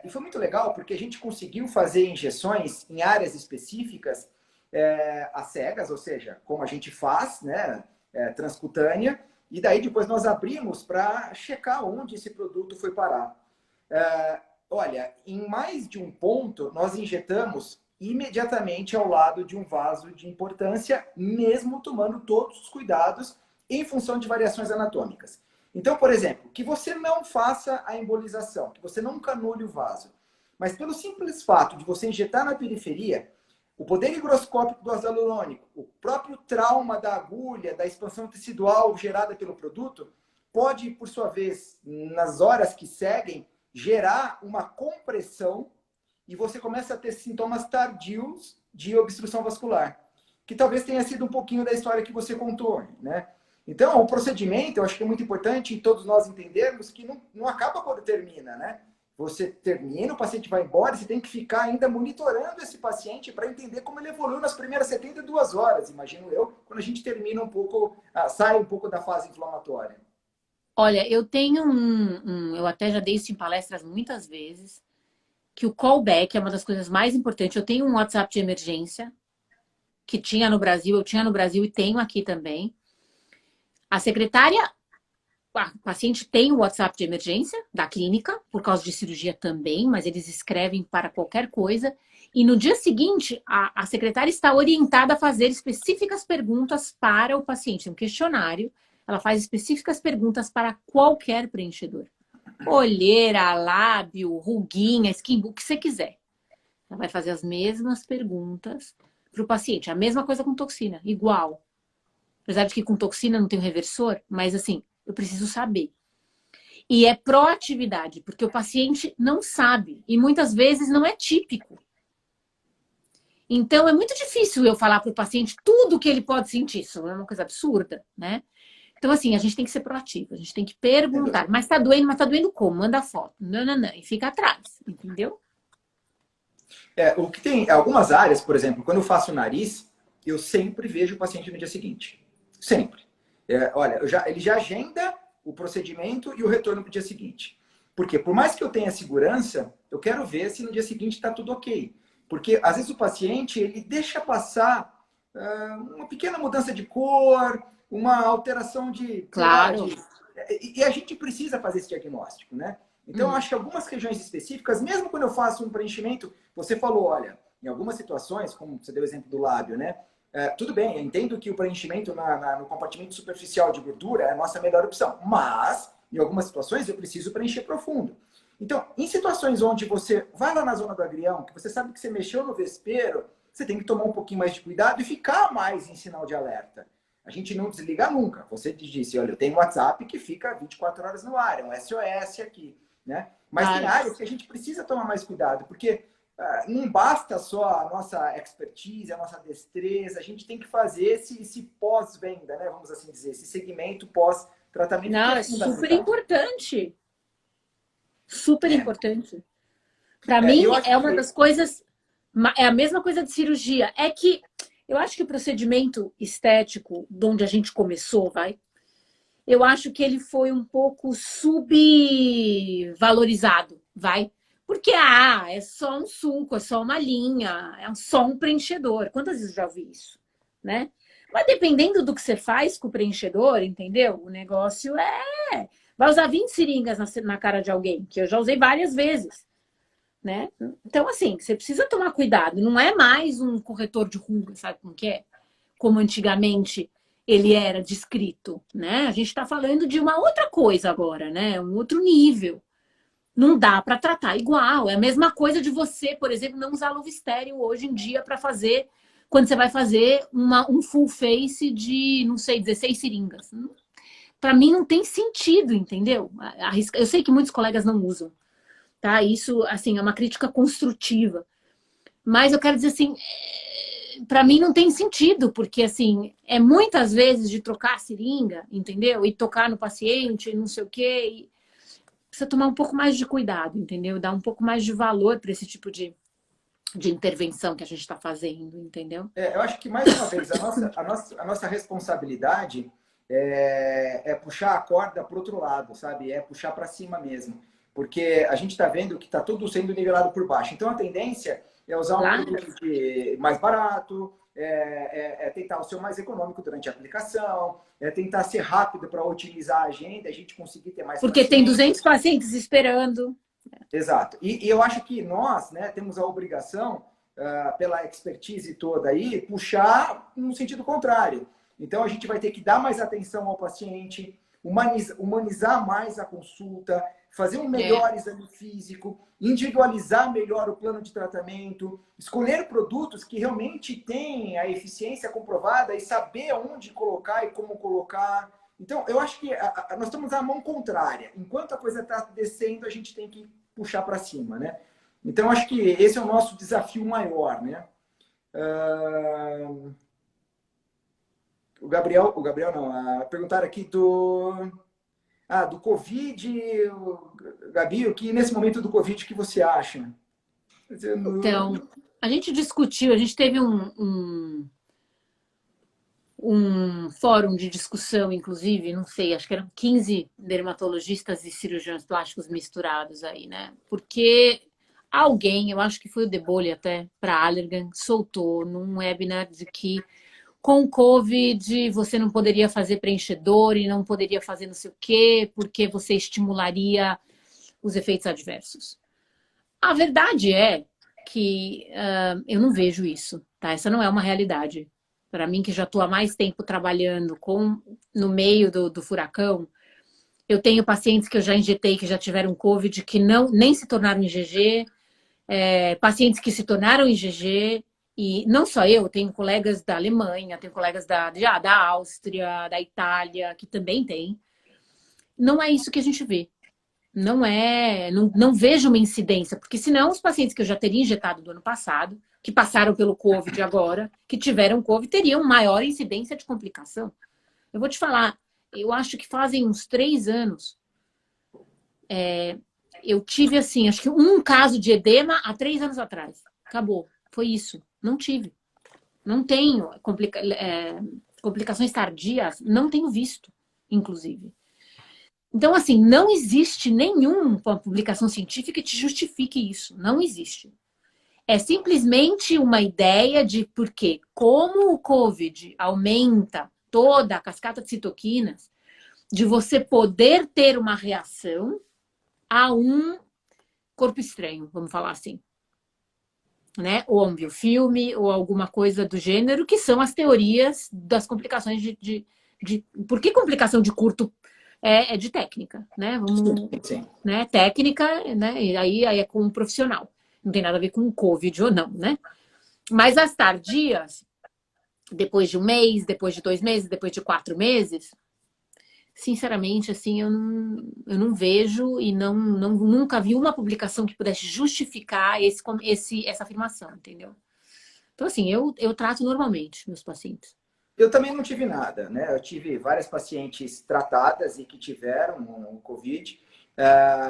Speaker 1: E foi muito legal porque a gente conseguiu fazer injeções em áreas específicas às cegas, ou seja, como a gente faz, né? Transcutânea, e daí depois nós abrimos para checar onde esse produto foi parar. Olha, em mais de um ponto, nós injetamos imediatamente ao lado de um vaso de importância, mesmo tomando todos os cuidados em função de variações anatômicas. Então, por exemplo, que você não faça a embolização, que você não canule o vaso, mas pelo simples fato de você injetar na periferia, o poder higroscópico do ácido hialurônico, o próprio trauma da agulha, da expansão tecidual gerada pelo produto, pode, por sua vez, nas horas que seguem, gerar uma compressão e você começa a ter sintomas tardios de obstrução vascular, que talvez tenha sido um pouquinho da história que você contou, né? Então, o procedimento, eu acho que é muito importante todos nós entendermos que não acaba quando termina, né? Você termina, o paciente vai embora, você tem que ficar ainda monitorando esse paciente para entender como ele evoluiu nas primeiras 72 horas, imagino eu, quando a gente termina um pouco, sai um pouco da fase inflamatória.
Speaker 2: Olha, eu tenho eu até já dei isso em palestras muitas vezes, que o callback é uma das coisas mais importantes. Eu tenho um WhatsApp de emergência, que tinha no Brasil, eu tinha no Brasil e tenho aqui também. A secretária, o paciente tem o WhatsApp de emergência da clínica, por causa de cirurgia também, mas eles escrevem para qualquer coisa. E no dia seguinte, a secretária está orientada a fazer específicas perguntas para o paciente. Um questionário, ela faz específicas perguntas para qualquer preenchedor. Olheira, lábio, ruguinha, skin, o que você quiser. Ela vai fazer as mesmas perguntas para o paciente. A mesma coisa com toxina, igual. Apesar de que com toxina não tem um reversor, mas assim, eu preciso saber. E é proatividade, porque o paciente não sabe. E muitas vezes não é típico. Então, é muito difícil eu falar para o paciente tudo o que ele pode sentir. Isso é uma coisa absurda, né? Então, assim, a gente tem que ser proativo. A gente tem que perguntar. Mas tá doendo como? Manda foto. Não, não, não. E fica atrás, entendeu?
Speaker 1: O que tem algumas áreas, por exemplo, quando eu faço o nariz, eu sempre vejo o paciente no dia seguinte. Sempre. Olha, ele já agenda o procedimento e o retorno para o dia seguinte. Porque por mais que eu tenha segurança, eu quero ver se no dia seguinte está tudo ok. Porque às vezes o paciente ele deixa passar uma pequena mudança de cor, uma alteração de...
Speaker 2: Claro.
Speaker 1: E a gente precisa fazer esse diagnóstico, né? Então, eu acho que algumas regiões específicas, mesmo quando eu faço um preenchimento, você falou, olha, em algumas situações, como você deu o exemplo do lábio, né? Tudo bem, eu entendo que o preenchimento no compartimento superficial de gordura é a nossa melhor opção, mas em algumas situações eu preciso preencher profundo. Então, em situações onde você vai lá na zona do agrião, que você sabe que você mexeu no vespeiro, você tem que tomar um pouquinho mais de cuidado e ficar mais em sinal de alerta. A gente não desliga nunca. Você disse, olha, eu tenho um WhatsApp que fica 24 horas no ar, é um SOS aqui, né? Mas tem áreas que a gente precisa tomar mais cuidado, porque não basta só a nossa expertise, a nossa destreza, a gente tem que fazer esse pós-venda, né? Vamos assim dizer, esse segmento pós-tratamento.
Speaker 2: Não, é super importante. Super importante. Para mim, é uma das coisas... É a mesma coisa de cirurgia. É que eu acho que o procedimento estético, de onde a gente começou, eu acho que ele foi um pouco subvalorizado, Porque, é só um sulco, é só uma linha, é só um preenchedor. Quantas vezes eu já ouvi isso, né? Mas dependendo do que você faz com o preenchedor, entendeu? O negócio vai usar 20 seringas na cara de alguém, que eu já usei várias vezes, né? Então, assim, você precisa tomar cuidado. Não é mais um corretor de ruga, sabe como que é? Como antigamente ele era descrito, né? A gente está falando de uma outra coisa agora, né? Um outro nível. Não dá para tratar igual. É a mesma coisa de você, por exemplo, não usar luva estéril hoje em dia para fazer, quando você vai fazer um full face de, não sei, 16 seringas. Para mim não tem sentido, entendeu? Eu sei que muitos colegas não usam, tá? Isso, assim, é uma crítica construtiva. Mas eu quero dizer assim, para mim não tem sentido, porque assim, é muitas vezes de trocar a seringa, entendeu? E tocar no paciente, não sei o quê. E precisa tomar um pouco mais de cuidado, entendeu? Dar um pouco mais de valor para esse tipo de intervenção que a gente está fazendo, entendeu?
Speaker 1: Eu acho que, mais uma vez, a nossa responsabilidade é puxar a corda para o outro lado, sabe? É puxar para cima mesmo. Porque a gente está vendo que está tudo sendo nivelado por baixo. Então, a tendência é usar um produto mais barato, tentar ser o mais econômico durante a aplicação, tentar ser rápido para otimizar a agenda, a gente conseguir ter mais
Speaker 2: Porque tem 200 pacientes esperando.
Speaker 1: Exato. E eu acho que nós, né, temos a obrigação, pela expertise toda aí, puxar no sentido contrário. Então, a gente vai ter que dar mais atenção ao paciente, humanizar mais a consulta, fazer um melhor exame físico, individualizar melhor o plano de tratamento, escolher produtos que realmente têm a eficiência comprovada e saber onde colocar e como colocar. Então, eu acho que nós estamos à mão contrária. Enquanto a coisa está descendo, a gente tem que puxar para cima, né? Então, acho que esse é o nosso desafio maior, né? O Gabriel não. Perguntaram aqui do Covid, Gabi, que nesse momento do Covid, o que você acha?
Speaker 2: Então, a gente discutiu, a gente teve o um fórum de discussão, inclusive, não sei, acho que eram 15 dermatologistas e cirurgiões plásticos misturados aí, né? Porque alguém, eu acho que foi o Debole até, para Allergan, soltou num webinar de que com o Covid você não poderia fazer preenchedor e não poderia fazer não sei o quê, porque você estimularia os efeitos adversos. A verdade é que eu não vejo isso, tá? Essa não é uma realidade. Para mim, que já estou há mais tempo trabalhando no meio do furacão, eu tenho pacientes que eu já injetei, que já tiveram Covid, que nem se tornaram IgG, pacientes que se tornaram IgG, e não só eu, tenho colegas da Alemanha, tenho colegas da Áustria, da Itália, que também tem. Não é isso que a gente vê. Não vejo uma incidência, porque senão os pacientes que eu já teria injetado do ano passado, que passaram pelo Covid agora, que tiveram Covid, teriam maior incidência de complicação. Eu vou te falar, eu acho que fazem uns 3 anos, eu tive assim, acho que um caso de edema há 3 anos atrás. Acabou, foi isso. Não tive. Não tenho complicações tardias, não tenho visto, inclusive. Então, assim, não existe nenhuma publicação científica que te justifique isso. Não existe. É simplesmente uma ideia de porque, como o COVID aumenta toda a cascata de citoquinas, de você poder ter uma reação a um corpo estranho, vamos falar assim. Né? Ou um biofilme, ou alguma coisa do gênero, que são as teorias das complicações Por que complicação de curto é de técnica, né?
Speaker 1: Sim.
Speaker 2: Né? Técnica, né? E aí é com um profissional. Não tem nada a ver com Covid ou não, né? Mas as tardias, depois de 1 mês, depois de 2 meses, depois de 4 meses, sinceramente, assim, eu não vejo e nunca vi uma publicação que pudesse justificar essa afirmação, entendeu? Então, assim, eu trato normalmente meus pacientes.
Speaker 1: Eu também não tive nada, né? Eu tive várias pacientes tratadas e que tiveram o Covid,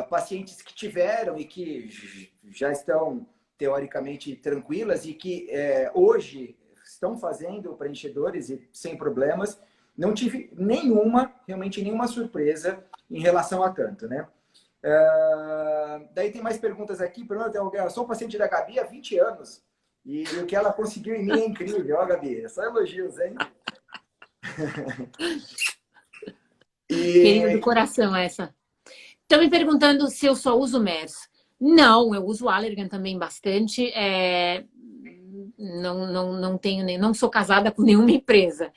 Speaker 1: pacientes que tiveram e que já estão teoricamente tranquilas e que hoje estão fazendo preenchedores e sem problemas. Não tive realmente nenhuma surpresa em relação a tanto, né? Daí tem mais perguntas aqui. Eu sou paciente da Gabi há 20 anos e o que ela conseguiu em mim é incrível, ó, Gabi. É só elogios, hein?
Speaker 2: Querida do coração, essa. Estão me perguntando se eu só uso MERS. Não, eu uso Allergan também bastante. Não sou casada com nenhuma empresa,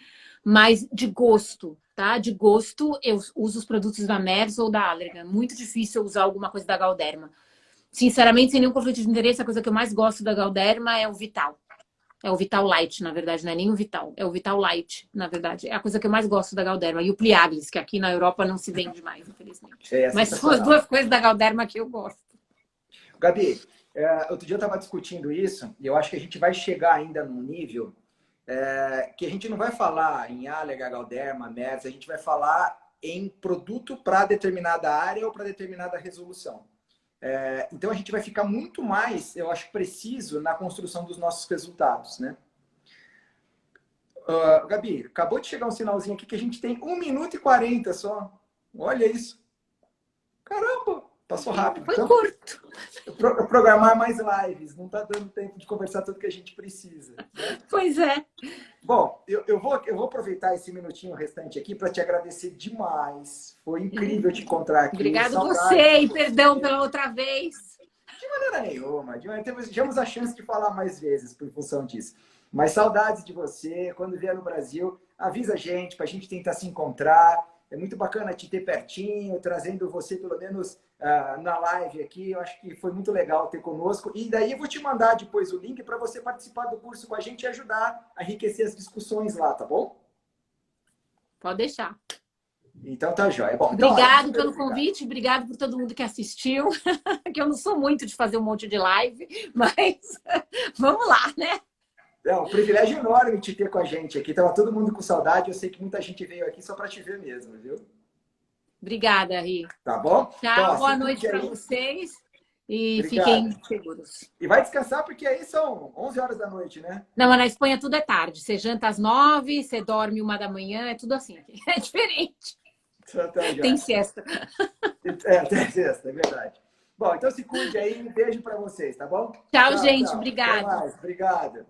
Speaker 2: mas de gosto, tá? De gosto, eu uso os produtos da MERS ou da Allergan. Muito difícil eu usar alguma coisa da Galderma. Sinceramente, sem nenhum conflito de interesse, a coisa que eu mais gosto da Galderma é o Vital. É o Vital Light, na verdade, não é nem o Vital. É o Vital Light, na verdade. É a coisa que eu mais gosto da Galderma. E o Pliaglis, que aqui na Europa não se vende mais, infelizmente. Mas são as 2 coisas da Galderma que eu gosto.
Speaker 1: Gabi, outro dia eu estava discutindo isso e eu acho que a gente vai chegar ainda num nível que a gente não vai falar em Allergan, Galderma, MERS, a gente vai falar em produto para determinada área ou para determinada resolução. Então a gente vai ficar muito mais, eu acho, preciso na construção dos nossos resultados, né? Gabi, acabou de chegar um sinalzinho aqui que a gente tem 1 minuto e 40 só. Olha isso. Caramba, passou rápido.
Speaker 2: Foi curto.
Speaker 1: Programar mais lives, não está dando tempo de conversar tudo que a gente precisa. Né?
Speaker 2: Pois é.
Speaker 1: Bom, eu vou aproveitar esse minutinho restante aqui para te agradecer demais. Foi incrível te encontrar aqui.
Speaker 2: Obrigado você e perdão pela outra vez.
Speaker 1: De maneira nenhuma. Tivemos a chance de falar mais vezes por função disso. Mas saudades de você. Quando vier no Brasil, avisa a gente para a gente tentar se encontrar. É muito bacana te ter pertinho, trazendo você pelo menos na live aqui. Eu acho que foi muito legal ter conosco. E daí eu vou te mandar depois o link para você participar do curso com a gente e ajudar a enriquecer as discussões lá, tá bom?
Speaker 2: Pode deixar.
Speaker 1: Então tá jóia. Bom,
Speaker 2: obrigado pelo convite, obrigado por todo mundo que assistiu. Que eu não sou muito de fazer um monte de live, mas vamos lá, né?
Speaker 1: É um privilégio enorme te ter com a gente aqui. Tava todo mundo com saudade. Eu sei que muita gente veio aqui só para te ver mesmo, viu?
Speaker 2: Obrigada, Ri.
Speaker 1: Tá bom?
Speaker 2: Tchau, boa noite para vocês. e
Speaker 1: Obrigado.
Speaker 2: fiquem seguros.
Speaker 1: E vai descansar porque aí são 11 horas da noite, né?
Speaker 2: Não, mas na Espanha tudo é tarde. Você janta às 9, você dorme 1 da manhã, é tudo assim aqui. É diferente.
Speaker 1: Tá,
Speaker 2: Tem
Speaker 1: já.
Speaker 2: siesta.
Speaker 1: Tem sexta, é verdade. Bom, então se cuide aí, um beijo para vocês, tá bom?
Speaker 2: Tchau,
Speaker 1: Tchau,
Speaker 2: gente.
Speaker 1: tchau. Até
Speaker 2: Obrigada.
Speaker 1: mais. Obrigado.